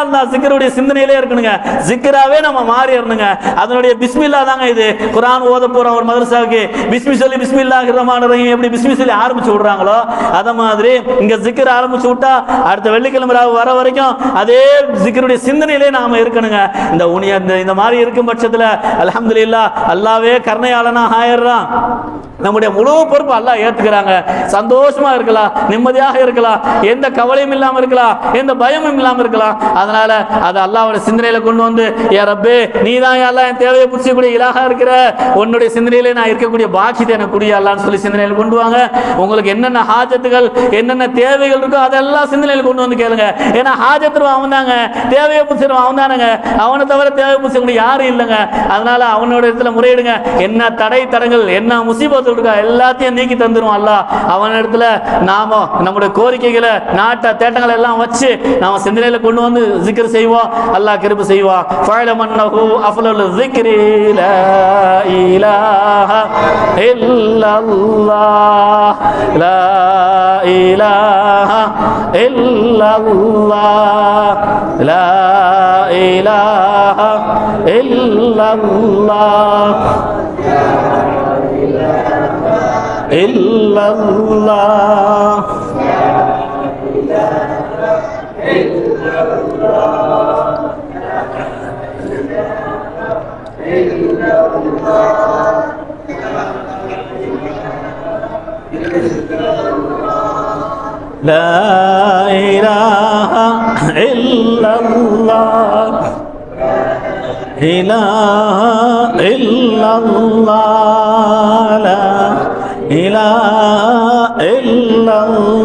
அந்த ஜிக்ருடைய சிந்தனையிலே இருக்கணுங்க, ஜிக்ராவே நம்ம மாறிடணுங்க. அதனுடைய பிஸ்மில்லா தாங்க இது. குர்ஆன் ஓத போறோம் ஒரு மதரசாவுக்கு, பிஸ்மி சொல்லி பிஸ்மில்லாஹிர் ரஹ்மானிர் ரஹீம் எப்படி பிஸ்மி சொல்லி ஆரம்பிச்சு விடுறாங்களோ அத மாதிரி இங்க ஜிக்ர் ஆரம்பிச்சு விட்டா அடுத்த வெள்ளிக்கிழமை வர வரைக்கும் அதே ஜிக்ருடைய சிந்தனையிலே நாம இருக்கணுங்க. இந்த மாதிரி இருக்கும் பட்சத்துல அல்ஹம்துலில்லாஹ் அல்லாஹ்வே கருணையாளனா ஆயிடுறான். நம்முடைய முழு பொறுப்பு அல்லாஹ் ஏத்துக்கிறாங்க. சந்தோஷமா இருக்கலாம், நிம்மதியாக இருக்கலாம், எந்த கவலையும் இல்லாம இருக்கலாம், எந்த பயமும் இல்லாம இருக்கலாம். அதனால அது அல்லாஹ்வோட சிந்தனையில கொண்டு வந்து, யா ரப்பே நீ தான் யா அல்லாஹ் என் தேவையை புரிச்சக்கூடிய இலாஹா இருக்கிற, உன்னுடைய சிந்தனையிலே நான் இருக்கக்கூடிய பாக்கியத்தை எனக்கு கூடிய அல்லாஹ்னு சொல்லி சிந்தனையில கொண்டு வாங்க. உங்களுக்கு என்னென்ன ஹாஜத்துகள் என்னென்ன தேவைகள் இருக்கோ அதெல்லாம் சிந்தனையில கொண்டு வந்து கேளுங்க. ஏன்னா ஹாஜத்துருவன் அவன் தாங்க, தேவையை புரிச்சிருவான் அவன் தானுங்க, அவனை தவிர தேவை புரிச்சவங்க யாரும் இல்லைங்க. அதனால அவனோட இடத்துல முறையிடுங்க. என்ன தடங்கள் என்ன முசீபத் எல்லாத்தையும் நீக்கி தந்துரும் அல்லாஹ். அவன் இடத்துல நாம நம்முடைய கோரிக்கைகளை நாட்ட தேட்டங்களை எல்லாம் வச்சு நாம சிந்தனையில கொண்டு வந்து ஜிக்ர் செய்வோம். அல்லாஹ் கிருபை செய்வான். ஃபஅலமன்னஹு அஃலல் ஸிக்ரி லா இலாஹ இல்லல்லாஹ் லா இலாஹ இல்லல்லாஹ் லா இலாஹ இல்லல்லாஹ் illallah la ilaha illallah ilaha illallah la ilaha illallah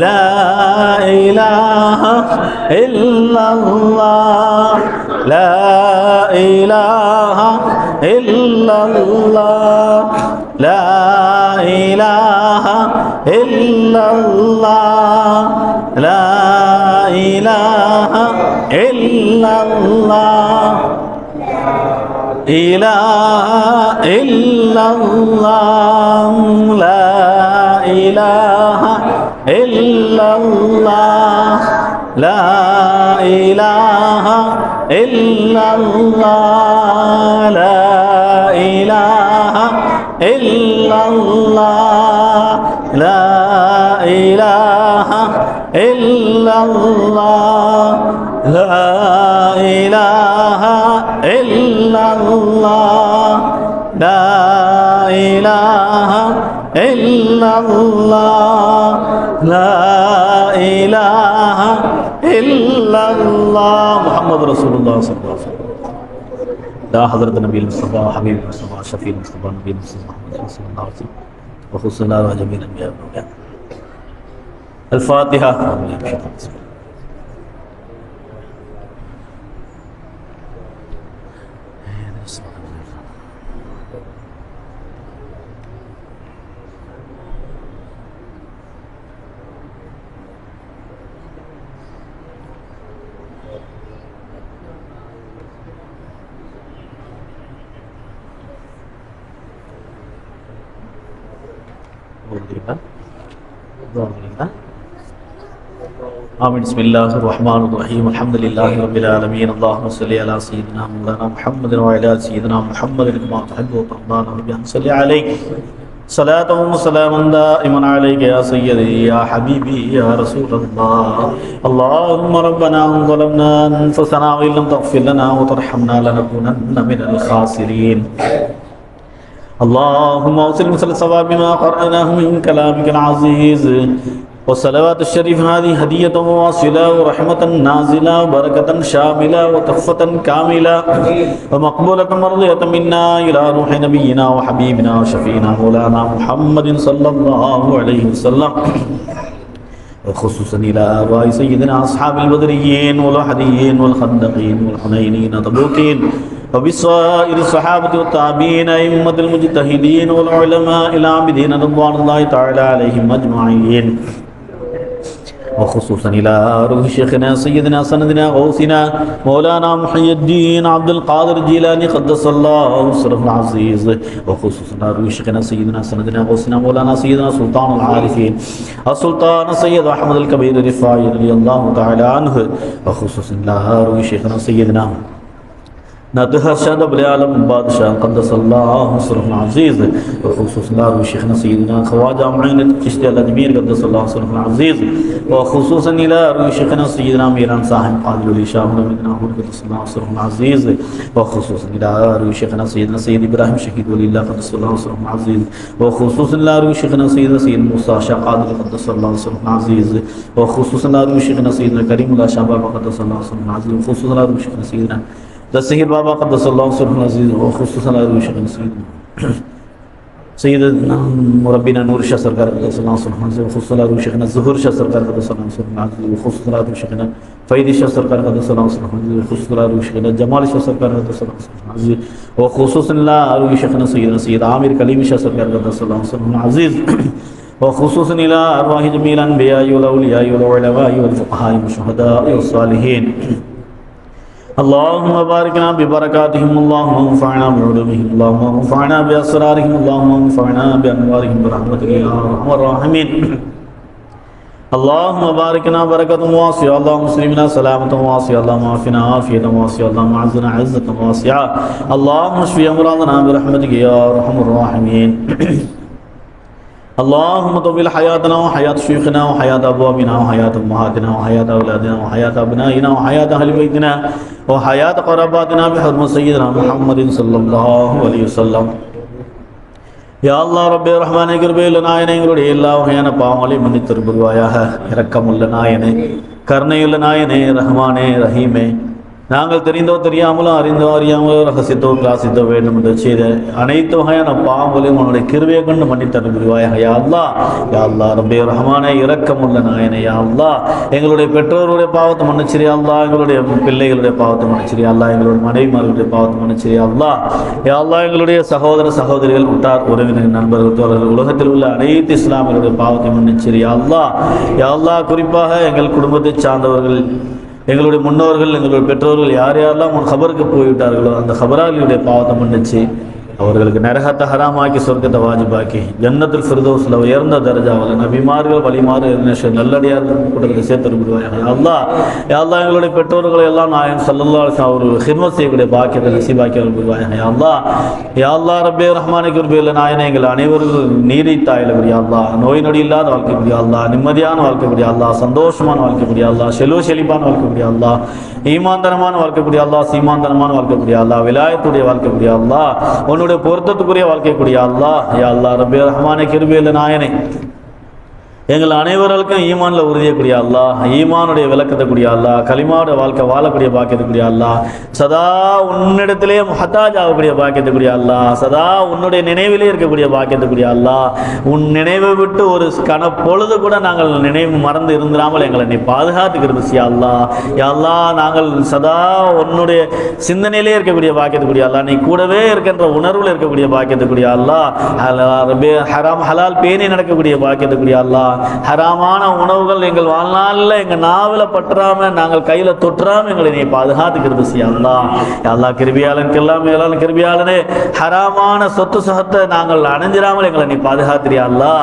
la ilaha illallah la ilaha illallah la ilaha illallah la ilaha illallah ilaha illallah la ilaha illallah la ilaha illallah la ilaha illallah la ilaha illallah la ilaha illallah la ilaha illallah la ilaha illallah Muhammad Rasulullah sallallahu alaihi wasallam da Hazrat Nabi Mustafa Habib Mustafa Shafi Mustafa Nabi Mustafa Muhammad sallallahu alaihi wasallam wa khusna wa jamil anbiya al-Fatiha. Boleh آمين. بسم الله الرحمن الرحيم. الحمد لله رب العالمين. اللهم صل على سيدنا مولانا محمد وعلى آل سيدنا محمد كما تحب وترضى. رب صل عليه صلاة وسلاما دائما عليك يا سيدي يا حبيبي يا رسول الله. اللهم ربنا ظلمنا أنفسنا وإن لم تغفر لنا وترحمنا لنكونن من الخاسرين. اللهم اوصل مثل الصواب بما قرأناه من كلامك العزيز. والصلوات الشريف هذه هدية واصلة ورحمة نازلة وبركة شاملة وتحفة كاملة ومقبولة مرضية منا إلى روح نبينا وحبيبنا وشفينا مولانا محمد صلى الله عليه وسلم، وخصوصا إلى آباء سيدنا أصحاب البدريين والأحديين والخندقين والحنينين تبوكين، وبسائر الصحابة والتابعين أئمة المجتهدين والعلماء العابدين رضوان الله تعالى عليهم أجمعين، وخصوصا إلى روح شيخنا سيدنا سندنا غوثنا مولانا محي الدين عبد القادر الجيلاني قدس الله سره العزيز، وخصوصا إلى روح شيخنا سيدنا سندنا غوثنا مولانا سيدنا سلطان العارفين السلطان سيد أحمد الكبير الرفاعي رضي الله تعالى عنه، وخصوصا إلى روح شيخنا سيدنا نادها شاد ابو العالم بادشاہ قدس الله سره العزيز، وخصوصا شيخنا سيدنا خواجہ معين الچشتی الاجمیر قدس الله سره العزيز، وخصوصا الى شيخنا سيدنا ميران صاحب قادر الولي شاه محمد قدس الله سره العزيز، وخصوصا الى شيخنا سيدنا سيد ابراهيم شهيد ولي الله قدس الله سره العزيز، وخصوصا الى شيخنا سيدنا سيد موسى شاه قادر قدس الله سره العزيز، وخصوصا الى شيخنا سيدنا كريم الله شاه بابا قدس الله سره العزيز، وخصوصا الى شيخنا سيدنا دستگیر بابا قدس الله سره العزيز، وخصوصا على شيخنا سيدنا مربينا نور شاه سرکار قدس الله سره العزيز، وخصوصا على شيخنا ظهور شاه سرکار قدس الله سره العزيز، وخصوصا على شيخنا فيض شاه سرکار قدس الله سره العزيز، وخصوصا على شيخنا جمال شاه سرکار قدس الله سره العزيز، وخصوصا على شيخنا سيد عامر كليم شاه سرکار قدس الله سره العزيز، وخصوصا الى ارواح جميع الانبياء والاولياء والعلماء والفقهاء والشهداء والصالحين. اللهم باركنا ببركاتهم، اللهم انفعنا بعلومهم، اللهم انفعنا بأسرارهم، اللهم انفعنا بأنوارهم برحمتك يا أرحم الراحمين. اللهم باركنا بركة واسعة، اللهم اسلمنا سلامة واسعة، اللهم عافنا عافية واسعة، اللهم اعزنا عزة واسعة، اللهم اشف أمراضنا برحمتك يا أرحم الراحمين. اللهم طول حياتنا وحياة شيوخنا وحياة أبوابنا وحياة أمهاتنا وحياة أولادنا وحياة أبنائنا وحياة أهل بيتنا وحياة قراباتنا بحرمة سيدنا محمد صلى الله عليه وسلم. யா அல்லாஹ் ரப்பே ரஹ்மானே கிருபையுள்ள நாயனே, எங்களுடைய எல்லா வகையான பாவங்களை மன்னித்தருள்வாயாக. இரக்கமுள்ள நாயனே, கருணையுள்ள நாயனே, ரஹ்மானே ரஹீமே, நாங்கள் தெரிந்தோ தெரியாமலோ அறிந்தோ அறியாமலோ ரகசியத்தோ கிளாசித்தோ வேண்டும் என்று செய்த அனைத்து வகையான பாவங்களையும் உன்னுடைய கிருபையை கொண்டு மன்னித்தருள் புரிவாயாக. யா அல்லாஹ், யா அல்லாஹ் ரப்பே ரஹ்மானே, இரக்கமுள்ள நாயனே, யா அல்லாஹ் எங்களுடைய பெற்றோருடைய பாவத்தை மன்னிச்சிரியா அல்லாஹ், எங்களுடைய பிள்ளைகளுடைய பாவத்தை மன்னிச்சிரியா அல்லாஹ், எங்களுடைய மனைவிமார்களுடைய பாவத்தை மன்னிச்சிரியா அல்லாஹ். யா அல்லாஹ் எங்களுடைய சகோதர சகோதரிகள், உற்றார் உறவினர், நண்பர்கள், தோழர்கள், உலகத்தில் உள்ள அனைத்து இஸ்லாமியர்களுடைய பாவத்தை மன்னிச்சிரியா அல்லாஹ். யா அல்லாஹ் குறிப்பாக எங்கள் குடும்பத்தை சார்ந்தவர்கள், எங்களுடைய முன்னோர்கள், எங்களுடைய பெற்றோர்கள் யார் யாரெல்லாம் உன் கபருக்கு போய்விட்டார்களோ அந்த கபராளியுடைய பாவத்தை மன்னிச்சு அவர்களுக்கு நரகத்தை ஹராமாக்கி சொர்க்கத்தை வாஜிபாக்கி ஜன்னத்துல் ஃபிர்தௌஸ்ல உயர்ந்த தர்ஜாவில் நபிமார்கள் வழிமாறு நல்லடியார்கள் கூட்டத்தில் சேர்த்து விடுவாங்க. அல்லாஹ் யா அல்லாஹ் எங்களுடைய பெற்றோர்களை எல்லாம் நாயகம் ஸல்லல்லாஹு அலைஹி வஸல்லம் அவர்கள் ஹித்மத் செய்யக்கூடிய பாக்கியத்தை நசீபாக்கி விடுவாங்க. யா அல்லாஹ், யா அல்லாஹ் ரப்பே ரஹ்மானே கிருபையுள்ள நாயனே, எங்கள் அனைவரும் நீரித்தாயிலக்கூடிய அல்லாஹ், நோய் நொடி இல்லாத வாழ்க்கைக்கூடிய அல்லாஹ், நிம்மதியான வாழ்க்கைக்கூடிய அல்லாஹ், சந்தோஷமான வாழ்க்கைக்கூடிய அல்லாஹ், செல்வான வாழ்க்கைக்கூடிய அல்லாஹ், ஈமான்தனமான வாழ்க்கைக்கூடிய அல்லாஹ், சீமான்தனமான வாழ்க்கைக்கூடிய அல்லாஹ், விலாயத்துடைய வாழ்க்கைக்கூடிய அல்லாஹ், உன்னுடைய பொருத்தத்துக்குரிய வாழ்க்கைக்கூடிய அல்லாஹ். யா அல்லாஹ் ரப்பே ரஹ்மானே கிருபையுள்ள நாயனே, எங்கள் அனைவர்களுக்கும் ஈமான்ல உறுதியக்கூடிய அல்லாஹ், ஈமானுடைய விளக்கத்தை கூடிய அல்லாஹ், கலிமாவுடைய வாழ்க்கை வாழக்கூடிய பாக்கியத்துக்குரிய அல்லாஹ், சதா உன்னிடத்திலே முஹத்தாஜ் ஆகக்கூடிய பாக்கியத்துக்குரிய அல்லாஹ், சதா உன்னுடைய நினைவிலே இருக்கக்கூடிய பாக்கியத்துக்குரிய அல்லாஹ், உன் நினைவை விட்டு ஒரு பொழுது கூட நாங்கள் நினைவு மறந்து இருந்திராமல் எங்களை நீ பாதுகாத்துக்கிறது யா அல்லாஹ். யா அல்லாஹ் நாங்கள் சதா உன்னுடைய சிந்தனையிலே இருக்கக்கூடிய பாக்கியத்துக்குரிய அல்லாஹ், நீ கூடவே இருக்கின்ற உணர்வில் இருக்கக்கூடிய பாக்கியத்துக்குரிய அல்லாஹ், ஹராம் ஹலால் பேணி நடக்கக்கூடிய பாக்கியத்துக்குரிய அல்லாஹ், ஹராமான உணவுகள் எங்கள் வாழ்நாளில் எங்கள் நாவில் பற்றாம நாங்கள் கையில் தொற்றாம எங்களை நீ பாதுகாத்துக்கிறது செய்ய அல்லா கிருபியாளனுக்கெல்லாம் மேலான கிருபியாளனே ஹராமான சொத்து சுகத்தை நாங்கள் அணைஞ்சிடாமல் எங்களை நீ பாதுகாத்திரியா அல்லா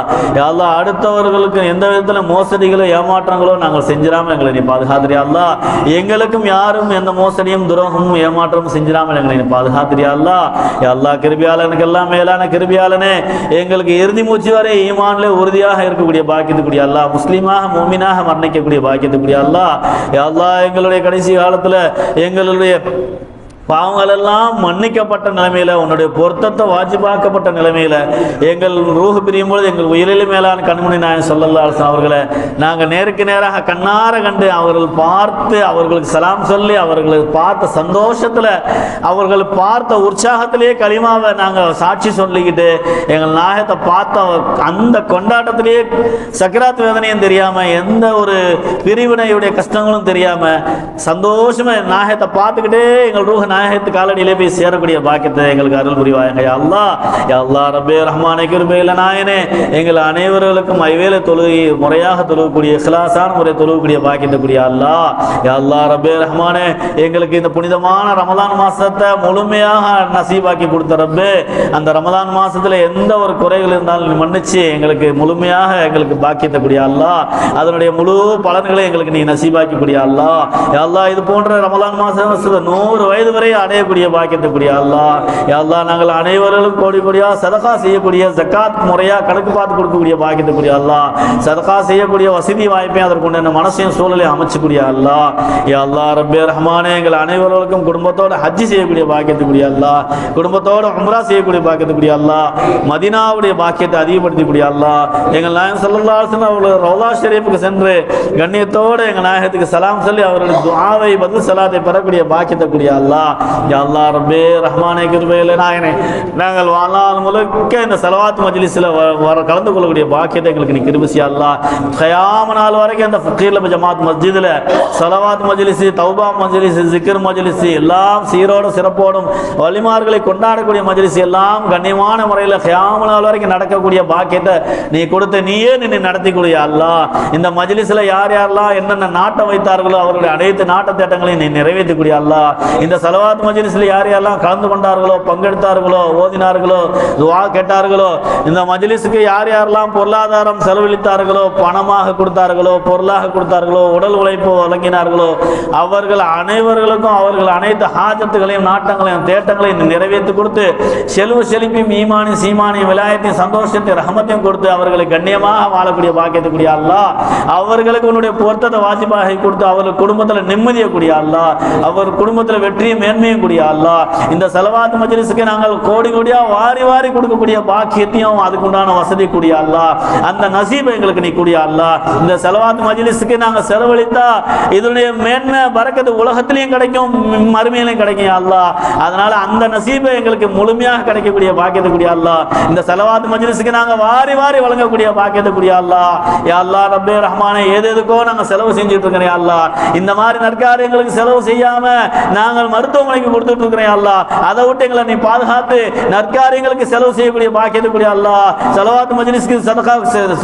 அடுத்தவர்களுக்கு எந்த விதத்தில் மோசடிகளோ ஏமாற்றங்களோ நாங்கள் செஞ்சிடாமல் எங்களை நீ பாதுகாத்திரியா அல்லா எங்களுக்கும் யாரும் எந்த மோசடியும் துரோகமும் ஏமாற்றமும் செஞ்சிடாமல் எங்களை நீ பாதுகாத்திரியா அல்லா கிருபியாளனுக்கெல்லாம் மேலான கிருபியாளனே எங்களுக்கு இறுதி மூச்சு வரை ஈமான்ல உறுதியாக இருக்கக்கூடிய பாக்கியத்துக்குரிய அல்லா முஸ்லீமாக மூமினாக மரணிக்கக்கூடிய பாக்கியத்துக்குரிய அல்லா எங்களுடைய கடைசி காலத்துல எங்களுடைய பாவங்கள் எல்லாம் மன்னிக்கப்பட்ட நிலைமையில உன்னுடைய பொருத்தத்தை வாஜிபாக்கப்பட்ட நிலைமையில எங்கள் ரூஹ் பிரியும் பொழுது எங்கள் உயிரிலும் மேலான கண்மணி நாயகம் ஸல்லல்லாஹு அலைஹி வஸல்லம் அவர்களை நாங்கள் நேருக்கு நேராக கண்ணார கண்டு அவர்கள் பார்த்து அவர்களுக்கு சலாம் சொல்லி அவர்களை பார்த்த சந்தோஷத்துல அவர்கள் பார்த்த உற்சாகத்திலேயே கலிமாவை நாங்கள் சாட்சி சொல்லிக்கிட்டு எங்கள் நாயகத்தை பார்த்த அந்த கொண்டாட்டத்திலேயே சக்கராத் வேதனையும் தெரியாம எந்த ஒரு பிரிவினையுடைய கஷ்டங்களும் தெரியாம சந்தோஷமா நாயகத்தை பார்த்துக்கிட்டே எங்கள் ரூஹ் நாயகத்து காலடியிலே போய் சேரக்கூடிய பாக்கியத்தை எங்களுக்கு அருள் புரிவாயாக யா அல்லாஹ் ரப்பே ரஹ்மானே கிருபையுள்ள நாயனே எங்கள் அனைவர்களுக்கும் ஐவேளை தொழுகை முறையாக தொழுகக்கூடிய இக்லாஸான முறை தொழுகக்கூடிய பாக்கியத்துக்குரிய யா அல்லாஹ் ரப்பே ரஹ்மானே எங்களுக்கு இந்த புனிதமான ரமலான் மாசத்தை முழுமையாக நசீபாக்கி கொடுத்த ரப்பே அந்த ரமலான் மாசத்துல எந்த ஒரு குறைகள் இருந்தாலும் மன்னிச்சு எங்களுக்கு முழுமையாக எங்களுக்கு பாக்கியத்தை கூடிய அதனுடைய முழு பலன்களை எங்களுக்கு நீ நசீபாக்கி கூடிய யா அல்லாஹ் இது போன்ற ரமலான் மாசம் 100 வயது வரை அடையக்கூடிய பாக்கியத்துக்குரிய யா அல்லாஹ் நாங்கள் அனைவர்களும் கோடி கோடியா சதகா செய்யக்கூடிய ஜக்காத் முறையா கணக்கு பார்த்து கொடுக்கக்கூடிய பாக்கியத்துக்குரிய சதகா செய்யக்கூடிய வசதி வாய்ப்பையும் அதற்குண்டான மனசையும் சூழலை அமைச்சக்கூடிய யா அல்லாஹ் ரப்பே ரஹ்மானே எங்கள் அனைவர்களுக்கும் குடும்பத்தோட ஹஜ்ஜி செய்யக்கூடிய பாக்கியத்துக்குரிய குடும்பத்தோட உம்ரா செய்யக்கூடிய பாக்கியத்துக்குரிய மதீனாவுடைய பாக்கியத்தை அதிகப்படுத்தக்கூடிய எங்கள் நாயகம் ஸல்லல்லாஹு அலைஹி வஸல்லம் அவர்கள் ரௌலா ஷரீஃபுக்கு சென்று கண்ணியத்தோடு எங்கள் நாயகத்துக்கு சலாம் சொல்லி அவர்களுடைய துஆவை பதில் ஸலாத்தை பெறக்கூடிய பாக்கியத்துக்குரிய யா அல்லாஹ் ரப்பே ரஹ்மானே கிருபையுள்ள நாயனே நாங்கள் வாழ்நாள் முழுக்க இந்த ஸலவாத் மஜ்லிஸ்ல கலந்து கொள்ளக்கூடிய பாக்கியத்தை எங்களுக்கு நீ கிருபை செய்ய அல்லாஹ் கியாமத் நாள் வரைக்கும் அந்த ஃபகீர் ஜமாத் மஸ்ஜிதுல ஸலவாத் மஜ்லிஸ் தௌபா மஜ்லிஸ் ஜிக்ர் மஜ்லிஸ் எல்லாம் சீரோடு சிறப்போடும் வலிமார்களை கொண்டாடக்கூடிய மஜ்லிஸ் எல்லாம் கண்ணியமான முறையில் கியாமத் நாள் வரைக்கும் நடக்கக்கூடிய பாக்கியத்தை நீ கொடுத்த நீயே நின்று நடத்தி கொடு யா அல்லாஹ் இந்த மஜ்லிஸ்ல யார் யாரெல்லாம் என்னென்ன நாட்டம் வைத்தார்களோ அவர்களுடைய அனைத்து நாட்ட திட்டங்களையும் நீ நிறைவேற்றக்கூடிய அல்லாஹ் இந்த ஸலவாத் மஜ்லிஸ்ல யார் யாரெல்லாம் கலந்து கொண்டார்களோ பங்கெடுத்தார்களோ ஓதினார்களோ துஆ கேட்டார்களோ இந்த மஜ்லிஸுக்கு யார் யாரெல்லாம் பொருளாதாரம் செலவழித்தார்களோ பணமாக கொடுத்தார்களோ பொருளாக கொடுத்தார்களோ உடல் உழைப்பு வழங்கினார்களோ அவர்கள் அனைவர்களுக்கும் அவர்கள் அனைத்து ஹாஜத்துகளையும் நாட்டங்களையும் தேட்டங்களையும் நிறைவேற்றி கொடுத்து செல்வ செழிப்பையும் ஈமானின் சீமானின் விலாயத்தையும் சந்தோஷத்தையும் ரஹமத்தையும் கொடுத்து அவர்களை கண்ணியமாக வாழக்கூடிய பாக்கியத்துக்குரிய அல்லாஹ் அவர்களுக்கு உன்னுடைய பொருத்தத்தை வாஜிபாகி கொடுத்து அவர்கள் குடும்பத்தில் நிம்மதியை கூடிய அல்லாஹ் அவர் குடும்பத்தில் வெற்றியும் மேன்மையும் கூடிய அல்லாஹ் இந்த ஸலவாத் மஜ்லிஸ்க்கு நாங்கள் கோடி கோடியா வாரி வாரி கொடுக்கக்கூடிய பாக்கியத்தையும் அதுக்குண்டான வசதி கூடிய அல்லாஹ் அந்த நசீபை எங்களுக்கு நீ கூடிய அல்லாஹ் இந்த ஸலவாத் மஜ்லிஸ்க்கு நாங்கள் செலவழித்தா இதனுடைய மேன்மை பரக்கத்து உலகத்திலையும் கிடைக்கும் மறுமையிலையும் கிடைக்கும் அல்லாஹ் அதனால அந்த நசீபை எங்களுக்கு முழுமையாக கிடைக்கக்கூடிய பாக்கியத்துக்குரிய அல்லாஹ் இந்த ஸலவாத் மஜ்லிஸ்க்கு நாங்கள் வாரி வாரி வழங்கக்கூடிய பாக்கியத்துக்குரிய அல்லாஹ் யா அல்லாஹ் ரப்பே ரஹ்மானே ஏதேதுக்கோ நாங்கள் செலவு செஞ்சுட்டு இருக்கிறோம் யா அல்லாஹ் இந்த மாதிரி நற்காரியங்களுக்கு செலவு செய்யாம நாங்கள் மருத்துவமனைக்கு கொடுத்துட்டு இருக்கிறேன் அல்லாஹ் அதை விட்டு எங்களை நீ பாதுகாத்து நற்காரியங்களுக்கு செலவு செய்யக்கூடிய பாக்கியத்துக்குரிய அல்லாஹ் ஸலவாத் மஜ்லிஸ்க்கு சதகா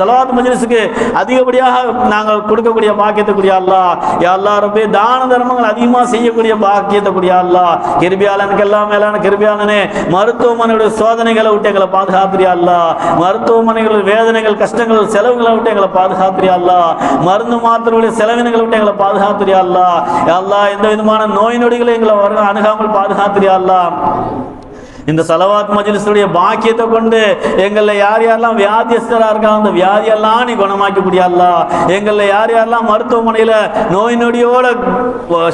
ஸலவாத் மஜ்லிஸ்க்கு அதிகப்படியாக நாங்கள் கொடுக்கக்கூடிய பாக்கியத்துக்குரிய அல்லாஹ் யா அல்லாஹ் ரப்பே தான தர்மங்கள் அதிகமாக செய்யக்கூடிய பாக்கியத்துக்குரிய அல்லாஹ் கிருபையாளனுக்கெல்லாம் மேலான கிருபையாளனே மருத்துவமனையுடைய சோதனைகளை விட்டு எங்களை பாதுகாத்துறியா அல்லாஹ் மருத்துவமனைகள் வேதனைகள் கஷ்டங்கள் செலவுகளை விட்டு எங்களை பாதுகாத்துறியா அல்லாஹ் மருந்து மாத்திரையுடைய செலவினங்களை விட்டு எங்களை பாதுகாத்துறியா அல்லாஹ் யா அல்லாஹ் எந்த விதமான நோய் நொடிகளை எங்களை அணுகாமல் பாதுகாத்துறியா அல்லாஹ் இந்த ஸலவாத் மஜ்லிஸுடைய பாக்கியத்தை கொண்டு எங்களை யார் யாரெல்லாம் வியாதியஸ்தராக இருக்காங்க அந்த வியாதியெல்லாம் நீ குணமாக்கக்கூடிய அல்லாஹ் எங்களை யார் யாரெல்லாம் மருத்துவமனையில் நோய் நொடியோட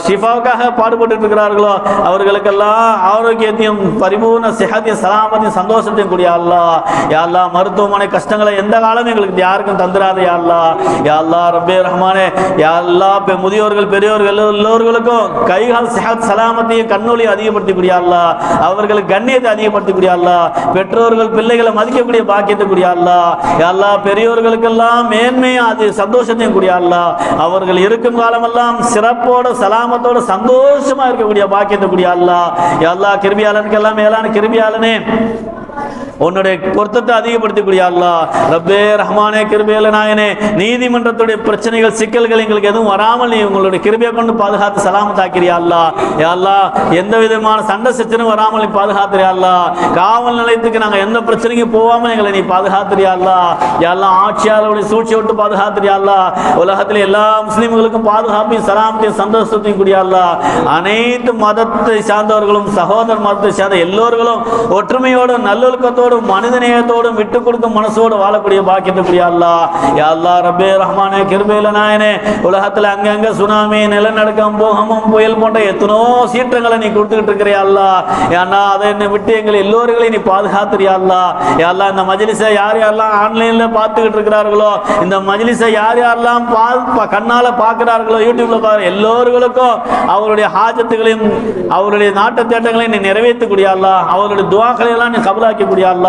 ஷிஃபாவுக்காக பாடுபட்டு இருக்கிறார்களோ அவர்களுக்கெல்லாம் ஆரோக்கியத்தையும் பரிபூர்ண சிஹத்தையும் சலாமத்தையும் சந்தோஷத்தையும் கூடிய அல்லாஹ் யா அல்லாஹ் மருத்துவமனை கஷ்டங்களை எந்த காலமும் எங்களுக்கு யாருக்கும் தந்துடாது யா அல்லாஹ் யா அல்லாஹ் ரப்பே ரஹ்மானே யா அல்லாஹ் முதியோர்கள் பெரியோர்கள் எல்லோர்களுக்கும் கைகால் சிஹத் சலாமத்தையும் கண்ணொலி அதிகப்படுத்தக்கூடிய அல்லாஹ் அவர்களுக்கு கண்ணிய அதிகப்படுத்தக்கூடிய அல்லாஹ் பெற்றோர்கள் பிள்ளைகளை மதிக்கக்கூடிய பாக்கியத்துக்குரிய அல்லாஹ் யா அல்லாஹ் பெரியோர்களுக்கெல்லாம் மேன்மையும் அது சந்தோஷத்தையும் கூடிய அல்லாஹ் அவர்கள் இருக்கும் காலமெல்லாம் சிறப்போட சலாமத்தோட சந்தோஷமா இருக்கக்கூடிய பாக்கியத்துக்குரிய அல்லாஹ் யா அல்லாஹ் கிருபையாளனுக்கெல்லாம் மேலான கிருபையாளனே உன்னுடைய பொருத்தத்தை அதிகப்படுத்தக்கூடிய அல்லாஹ். ரப்பே ரஹ்மானே கிருபையுள்ள நாயனே, நீதிமன்றத்துடைய பிரச்சனைகள் சிக்கல்கள் எங்களுக்கு எதுவும் வராமல் நீ உங்களுடைய கிருபையை கொண்டு பாதுகாத்து சலாமத்தாக்கிறியா அல்லாஹ். யா அல்லாஹ், எந்த விதமான சண்டை சச்சரவும் வராமல் நீ பாதுகாத்துறியா அல்லாஹ். காவல் நிலையத்துக்கு நாங்கள் எந்த பிரச்சனைக்கும் போகாமல் எங்களை நீ பாதுகாத்துறியா அல்லாஹ். யா அல்லாஹ், ஆட்சியாளருடைய சூழ்ச்சியை விட்டு பாதுகாத்துறியா அல்லாஹ். உலகத்தில் எல்லா முஸ்லிம்களுக்கும் பாதுகாப்பையும் சலாமத்தையும் சந்தோஷத்தையும் கூடிய அல்லாஹ். அனைத்து மதத்தை சார்ந்தவர்களும் சகோதர மதத்தை சார்ந்த எல்லோர்களும் ஒற்றுமையோடு நல்லொழுக்கத்தோடு மனிதநேயத்தோடும் விட்டு கொடுக்கும் மனசோடு வாழக்கூடிய பாக்கியத்தை கூடிய அல்லாஹ். யா அல்லாஹ், ரப்பே ரஹ்மானே கிருபையுள்ள நாயனே, உலகத்தில் அங்கங்க சுனாமி, நிலநடுக்கம், பூகம்பம், புயல் போன்ற எத்தனோ சீற்றங்களை நீ கொடுத்துக்கிட்டு இருக்கிறியா அல்லாஹ். ஏன்னா அதை என்னை விட்டு எங்களை எல்லோர்களையும் நீ பாதுகாத்துறியா அல்லாஹ். யா அல்லாஹ், இந்த மஜ்லிஸை யார் யாரெல்லாம் ஆன்லைன்ல பார்த்துக்கிட்டு இருக்கிறார்களோ, இந்த மஜ்லிஸை யார் யாரெல்லாம் கண்ணால பார்க்கிறார்களோ, யூடியூப்ல பாரு, எல்லோர்களுக்கும் அவருடைய ஹாஜத்துகளையும் அவருடைய நாட்டு தேட்டங்களையும் நீ நிறைவேற்றக்கூடிய அல்லாஹ். அவருடைய துவாக்களை எல்லாம் நீ கபலாக்கக்கூடிய அல்லாஹ்.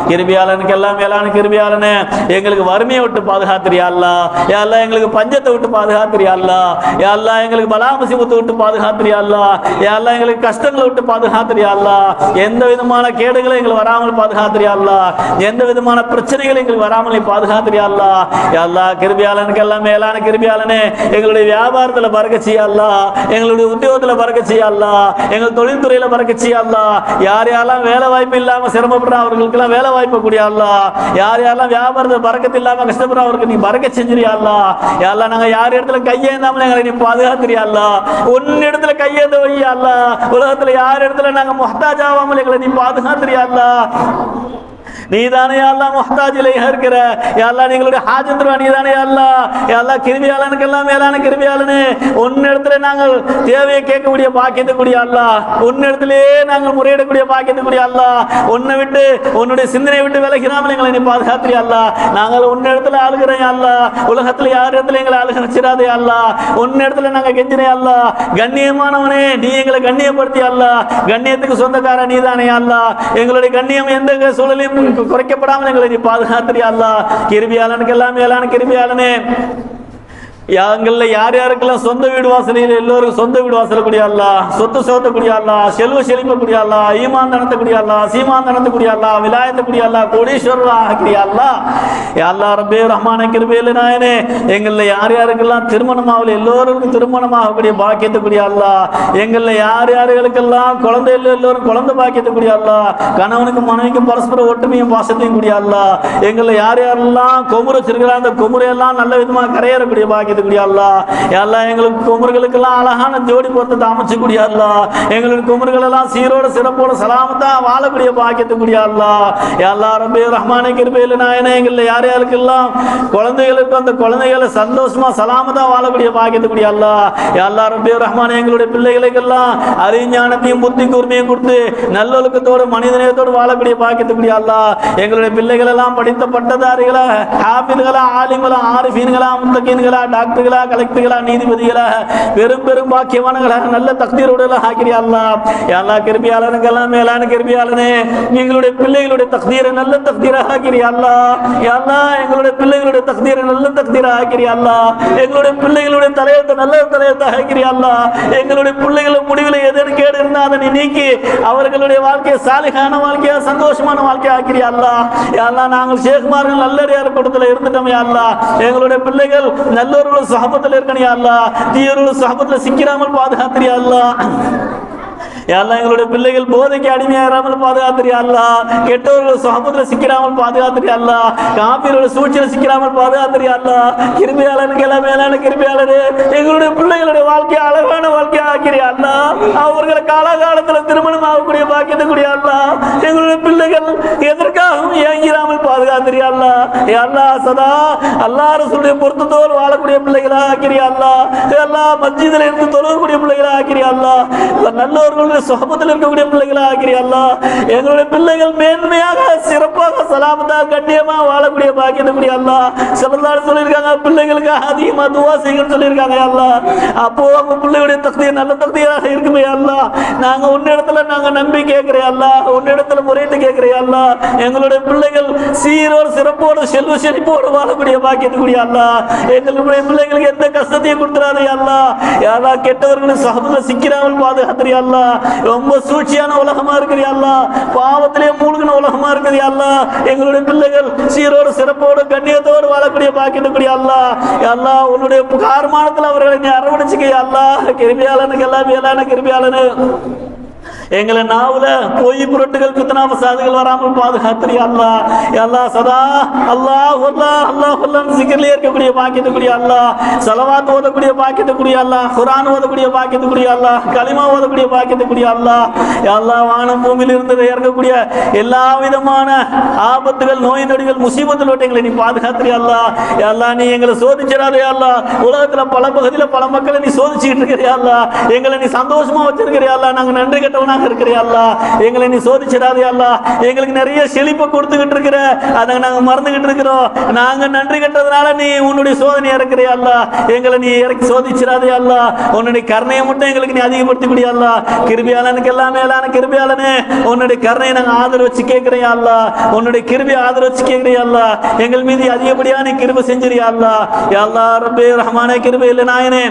கிருபையாளனுக்கு எல்லாம் மேலான கிருபையாளனே, எங்களுக்கு வறுமையை விட்டு பாதுகாத்துறியா அல்லாஹ். யா அல்லாஹ், எங்களுக்கு பஞ்சத்தை விட்டு பாதுகாத்துறியா அல்லாஹ். யா அல்லாஹ், எங்களுக்கு பலா முசீபத்தை விட்டு பாதுகாத்துறியா அல்லாஹ். யா அல்லாஹ், எங்களுக்கு கஷ்டங்களை விட்டு பாதுகாத்துறியா அல்லாஹ். எந்த விதமான கேடுகளை எங்களுக்கு வராமல் பாதுகாத்துறியா அல்லாஹ். எந்த விதமான பிரச்சனைகளை எங்களுக்கு வராமல் நீ பாதுகாத்துறியா அல்லாஹ். யா அல்லாஹ், கிருபையாளனுக்கு எல்லாம் மேலான கிருபையாளனே, எங்களுடைய வியாபாரத்தில் பறக்கச் செய்ய அல்லாஹ். எங்களுடைய உத்தியோகத்தில் பறக்கச் செய்ய அல்லாஹ். எங்கள் தொழில்துறையில பறக்கச் செய்ய அல்லாஹ். யார் யாரெல்லாம் வேலை வாய்ப்பு இல்லாம சிரமப்படுற அவர்களுக்கெல்லாம் வேலை வாய்ப்பு கூடிய அல்லாஹ். யார் யாரெல்லாம் வியாபாரத்தில் பறக்கத்து இல்லாம கஷ்டப்படுற அவருக்கு நீ பறக்க செஞ்சிரியா அல்லாஹ். யா அல்லாஹ், நாங்க யார் இடத்துல கையேந்தாமல் எங்களை நீ பாதுகாத்துறியா அல்லாஹ். உன்னிடத்துல கையேந்த வையா அல்லாஹ். உலகத்துல யார் இடத்துல நாங்க முஹ்தாஜ் ஆகாமல் எங்களை நீ பாதுகாத்துறியா அல்லாஹ். நீதானே அல்லாஹ் முஹ்தாஜிலே இருக்கிற. யா அல்லாஹ், நீங்களுடைய ஹாஜத்துவா நீதானே அல்லாஹ். யா அல்லாஹ், கிருபையாளனுக்கு எல்லாம் மேலான கிருபையாளனே, உன்னிடத்துல நாங்கள் தேவையை கேட்கக்கூடிய பாக்கியத்தை கூடிய அல்லாஹ். உன்னிடத்திலே நாங்கள் முறையிடக்கூடிய பாக்கியத்தை கூடிய அல்லாஹ். உன்னை விட்டு உன்னுடைய சிந்தனை விட்டு விலகினாமல் எங்களை நீ பாதுகாத்துறியா அல்லாஹ். நாங்கள் உன்னிடத்துல ஆளுகிறேன் அல்லாஹ். உலகத்துல யார் இடத்துல எங்களை ஆளுக வச்சிடாதே அல்லாஹ். உன்னிடத்துல நாங்கள் கெஞ்சினே அல்லாஹ். கண்ணியமானவனே, நீ எங்களை கண்ணியப்படுத்தி அல்லாஹ். கண்ணியத்துக்கு சொந்தக்காரன் நீதானே அல்லாஹ். எங்களுடைய கண்ணியம் எந்த சூழலையும் குறைக்கப்படாமல் எங்களை நீ பாதுகாத்துறியா அல்லாஹ். கிருபையாளனுக்கு எல்லாம் மேலான கிருபையாளனே, யாங்கள்ல யார் யாருக்கெல்லாம் சொந்த வீடு வாசலையில் எல்லோரும் சொந்த வீடு வாசலக்கூடிய அல்லாஹ். சொத்து சோத்தக்கூடிய அல்லாஹ். செல்வ செழிப்பக்கூடிய அல்லாஹ். ஈமான் நடத்தக்கூடிய அல்லாஹ். சீமான் நடத்தக்கூடிய அல்லாஹ். விலாயத்தக்கூடிய அல்லாஹ். கோடீஸ்வரர் ஆகக்கூடிய அல்லாஹ். யா அல்லாஹ், ரப்பே ரஹ்மானே கிருபையுள்ள நாயனே, எங்கள்ல யார் யாருக்கெல்லாம் திருமணமாகல எல்லோருக்கும் திருமணமாகக்கூடிய பாக்கியத்தக்கூடிய அல்லாஹ். எங்கள்ல யார் யாருக்கெல்லாம் குழந்தை எல்லோரும் குழந்தை பாக்கியத்தக்கூடிய அல்லாஹ். கணவனுக்கும் மனைவிக்கும் பரஸ்பர ஒற்றுமையும் பாசத்தையும் கூடிய அல்லாஹ். எங்கள்ல யார் யாரெல்லாம் கொமுறு வச்சிருக்கிறாங்க அந்த கொமுறையெல்லாம் நல்ல விதமாக கரையேறக்கூடிய பாக்கியத்தை கூடிய அல்லாஹ். யா அல்லாஹ், எங்களுக்கு குமர்களுக்கெல்லாம் அழகான ஜோடி பொருத்தத்தை அமைச்சக்கூடிய அல்லாஹ். எங்களுக்கு குமர்கள் எல்லாம் சீரோட சிறப்போட சலாமத்தா வாழக்கூடிய பாக்கியத்தை கூடிய அல்லாஹ். யா அல்லாஹ், ரப்பே ரஹ்மானே கிருபையுள்ள நாயனே, எங்களை யார் யாருக்கெல்லாம் குழந்தைகளுக்கு அந்த குழந்தைகளை சந்தோஷமா சலாமத்தா வாழக்கூடிய பாக்கியத்தை கூடிய அல்லாஹ். யா அல்லாஹ், ரப்பே ரஹ்மானே, எங்களுடைய பிள்ளைகளுக்கெல்லாம் அறிஞானத்தையும் புத்தி கூர்மையும் கொடுத்து நல்லொழுக்கத்தோடு மனிதநேயத்தோடு வாழக்கூடிய பாக்கியத்தை கூடிய அல்லாஹ். எங்களுடைய பிள்ளைகள் எல்லாம் படித்த பட்டதாரிகளா, ஹாஃபிதுகளா, ஆலிம்களா, ஆரிஃபீன்களா, முத்தகீன்களா, டாக்டர்களா, கலெக்டர்களா, நீதிபதிகளா, பெரும் பெரும் பாக்கியவான்களாக நல்ல தக்தீரோடு ஆகிறியா அல்லாஹ். யா அல்லாஹ், கிருபையாளனுக்கு எல்லாம் மேலான கிருபையாளனே, எங்களுடைய பிள்ளைகளுடைய தக்தீரை நல்ல தக்தீராக ஆக்கிறியா அல்லாஹ். யா அல்லாஹ், எங்களுடைய பிள்ளைகளுடைய தக்தீரை நல்ல தக்தீராக ஆக்கிறியா அல்லாஹ். எங்களுடைய பிள்ளைகளுடைய தலையத்தை நல்ல தலையத்தை ஆக்கிறியா அல்லாஹ். எங்களுடைய பிள்ளைகளை முடிவில் எதற்கு கேடு இருந்தால் அதை நீக்கி அவர்களுடைய வாழ்க்கையை சாலிகான வாழ்க்கையா சந்தோஷமான வாழ்க்கையை ஆக்கிறியா அல்லாஹ். யா அல்லாஹ், நாங்கள் ஷேக்மார்கள் நல்லடியார் கூட்டத்தில் இருந்துட்டோம் யா அல்லாஹ். எங்களுடைய பிள்ளைகள் நல்லொரு சஹபத்தில் இருக்கணும் யா அல்லாஹ். தீயொரு சஹபத்தில் சிக்கிறாமல் பாதுகாத்திரியா அல்லாஹ். யா அல்லாஹ், எங்களுடைய பிள்ளைகள் போதைக்கு அடிமையாகாமல் பாதுகாத்திரியா அல்லாஹ். கெட்டவர்கள் சஹபத்தில் சிக்கிறாமல் பாதுகாத்திரியா அல்லாஹ். காபிரோட சூழ்ச்சியில் சிக்கிறாமல் பாதுகாத்திரியா அல்லாஹ். கிருபையாளனுக்கு எல்லாம் மேலான கிருபையாளனே, எங்களுடைய பிள்ளைகளுடைய வாழ்க்கையை அழகான வாழ்க்கையை ஆக்கிறியா அல்லாஹ். அவர்களை காலகாலத்தில் திருமணம் ஆகக்கூடிய பாக்கியத்தை கூடிய அல்லாஹ். எங்களுடைய பிள்ளைகள் எதற்காகவும் ஏங்கிராமல் பாதுகாத்திரியா அல்லாஹ். யா அல்லாஹ், சதா அல்லாஹ் ரசூலுடைய பொருத்தத்தோடு வாழக்கூடிய பிள்ளைகளா ஆக்கிறியா அல்லாஹ். யா அல்லாஹ், மஸ்ஜிதில் இருந்து தொழக்கூடிய பிள்ளைகளா ஆக்கிறியா அல்லாஹ். நல்லவர்களுடைய சுஹபத்தில் இருக்கக்கூடிய பிள்ளைகளா ஆக்கிறியா அல்லாஹ். எங்களுடைய பிள்ளைகள் மேன்மையாக சிறப்பாக சலாமத்தாக கண்ணியமாக வாழக்கூடிய பாக்கியத்தை கூடிய அல்லாஹ். ஸல்லல்லாஹு அலைஹி சொல்லியிருக்காங்க, பிள்ளைகளுக்கு அதிகமா துஆ செய்யுங்கன்னு சொல்லியிருக்காங்க யா அல்லாஹ். அப்போ அவங்க பிள்ளைகளுடைய தக்தீர் நல்ல தக்தீராக இருக்குமே யா அல்லாஹ். நாங்க உன்னிடத்துல நாங்க நம்பி கேட்கிறேன் அல்லாஹ். உன்னிடத்துல முறையிட்டு கேட்கிறேன் அல்லா. எங்களுடைய பிள்ளைகள் சீரோடு சிறப்போடு செல்வ செழிப்போடு வாழக்கூடிய பாக்கியத்துக்குரிய அல்லா. எங்களுடைய பிள்ளைகளுக்கு எந்த கஷ்டத்தையும் கொடுத்துறாதே அல்லா. யாரா கெட்டவர்களும் சகத்துல சிக்கிறாமல் பாதுகாத்துறியா அல்லா. ரொம்ப சூழ்ச்சியான உலகமா இருக்கிறியா அல்லா. பாவத்திலே மூழ்கின உலகமா இருக்கிறியா அல்லா. எங்களுடைய பிள்ளைகள் சீரோடு சிறப்போடு கண்ணியத்தோடு வாழக்கூடிய பாக்கியத்துக்குரிய அல்லா. அல்லா உன்னுடைய காரணத்தில் அவர்களை நீ அரவணைச்சுக்கையா அல்லா. கிருபியாளனுக்கு எல்லாம் மேலான கிருபியாளனு. எங்களை நாவுல பொய் புரட்டுகள் பித்தனா பசாதுகள் வராமல் பாதுகாத்துறியா அல்லா. அல்லா சதா அல்லாஹ் அல்லாஹ் அல்லாஹ் அல்லாஹ் சிக்கர்ல இருக்கக்கூடிய பாக்கியத்துக்குரிய அல்லா. ஸலவாத் ஓதக்கூடிய பாக்கியத்துக்குரிய அல்லா. குர்ஆன் ஓதக்கூடிய பாக்கியத்துக்குரிய அல்லா. கலிமா ஓதக்கூடிய பாக்கியத்துக்குரிய அல்லா. யா அல்லாஹ் வானம் பூமியில் இருந்து இறங்கக்கூடிய எல்லா விதமான ஆபத்துகள் நோய் நொடிகள் முசீபத்தில் விட்டு எங்களை நீ பாதுகாத்துறியா அல்லா. யா அல்லாஹ் நீ எங்களை சோதிச்சிடாதே அல்லா. உலகத்துல பல பகுதியில் பல மக்களை நீ சோதிச்சுட்டு இருக்கிறியா அல்லா. எங்களை நீ சந்தோஷமா வச்சிருக்கிறியா அல்லா. நாங்க நன்றி கெட்டவனா இருக்கிறியா அல்லா. எங்களை நீ சோதிச்சிடாதே அல்லா. எங்களுக்கு நிறைய செழிப்பை கொடுத்துக்கிட்டு இருக்கிற அதை நாங்க மறந்துகிட்டு இருக்கிறோம். நாங்க நன்றி கெட்டதுனால நீ உன்னுடைய சோதனை இறக்குறியா அல்லா. எங்களை நீ இறக்கி சோதிச்சிடாதே அல்லா. உன்னுடைய கருணையை மட்டும் எங்களுக்கு நீ அதிகப்படுத்திக்கூடிய அல்லா. கிருபியாளனுக்கு எல்லாம் மேலான கிருபியாளனே, உன்னுடைய கருணையை நாங்க ஆதரவு வச்சு கேட்கிறியா அல்லா. உன்னுடைய கிருபியை ஆதரவு வச்சு கேட்கிறியா அல்லா. எங்கள் மீது அதிகப்படியா நீ கிருபை செஞ்சிரியா அல்லா. யா அல்லாஹ் ரப்பே ரஹ்மானே கிருபை இல்லை நாயனே.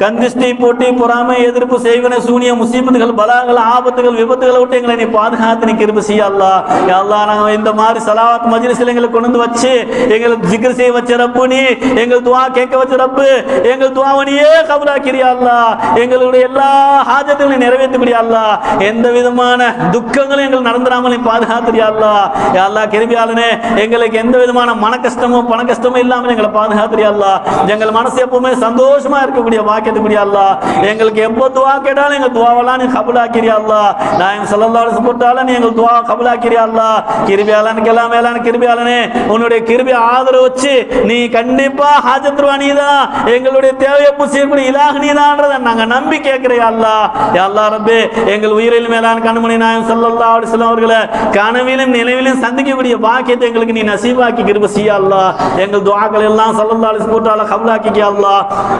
கந்திஷ்டி போட்டி பொறாமை எதிர்ப்பு செய்வன சூனிய முசீபத்துகள் பலாங்கள் ஆபத்துகள் விபத்துகளை விட்டு எங்களை நீ பாதுகாத்து நீ கிருபை செய்ய அல்லா. யா அல்லாஹ் நாங்கள் இந்த மாதிரி சலாவாத் மஜ்லிஸ்ல எங்களை கொண்டு வந்து வச்சு எங்களுக்கு ஜிக்ர் செய்ய வச்ச ரப்பு நீ. எங்கள் துஆ கேட்க வச்ச ரப்பு. எங்கள் துஆவை நீயே கபூலாக்கிறியா அல்லா. எங்களுடைய எல்லா ஹாஜத்துகளையும் நிறைவேற்றக்கூடிய அல்லா. எந்த விதமான துக்கங்களும் எங்களுக்கு நடந்துடாமல் நீ பாதுகாத்துறியா அல்லா. யா அல்லாஹ் கிருபியாளனே, எங்களுக்கு எந்த விதமான மன கஷ்டமோ பண கஷ்டமோ இல்லாமல் எங்களை பாதுகாத்துறியா அல்லா. எங்கள் மனசு எப்பவுமே சந்தோஷமா இருக்கக்கூடிய வாக்கியத்துக்குரிய அல்லா. எங்களுக்கு எப்போ துஆ கேட்டாலும் எங்க துஆவெல்லாம் நீ கபூலாக்கிறியா அல்லா. நாயகம் ஸல்லல்லாஹு அலைஹி வஸல்லம் போட்டாலும் நீ எங்கள் துஆ கபூலாக்கிறியா அல்லா. கிருபியாளனுக்கு எல்லாம் மேலான கிருபியாளனே, உன்னுடைய கிருபை ஆதரவு வச்சு நீ கண்டிப்பா ஹாஜத்ருவா நீதான். எங்களுடைய தேவையை பூசியக்கூடிய இலாஹ் நீதான்றதை நாங்க நம்பி கேட்கிறியா அல்லா. யா அல்லாஹ் ரப்பே, எங்கள் உயிரில் மேலான கண்மணி நாயகம் ஸல்லல்லாஹு அலைஹி வஸல்லம் அவர்களை கனவிலும் நினைவிலும் சந்திக்கக்கூடிய பாக்கியத்தை எங்களுக்கு நீ நசீபாக்கி கிருபை செய்ய அல்லா. எங்கள் துஆக்கள் எல்லாம் ஸல்லல்லாஹு அலைஹி வஸல்லம் கபூலாக்கிக்க அல்லா.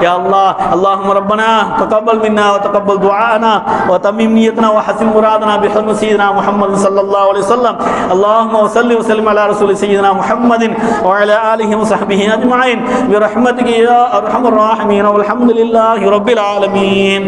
யா அல்லாஹ் اللهم ربنا تقبل منا وتقبل دعاءنا وتمم نيتنا وحسن مرادنا بحرمة سيدنا محمد صلى الله عليه وسلم. اللهم صل وسلم على رسول سيدنا محمد وعلى آله وصحبه أجمعين برحمتك يا أرحم الراحمين والحمد لله رب العالمين.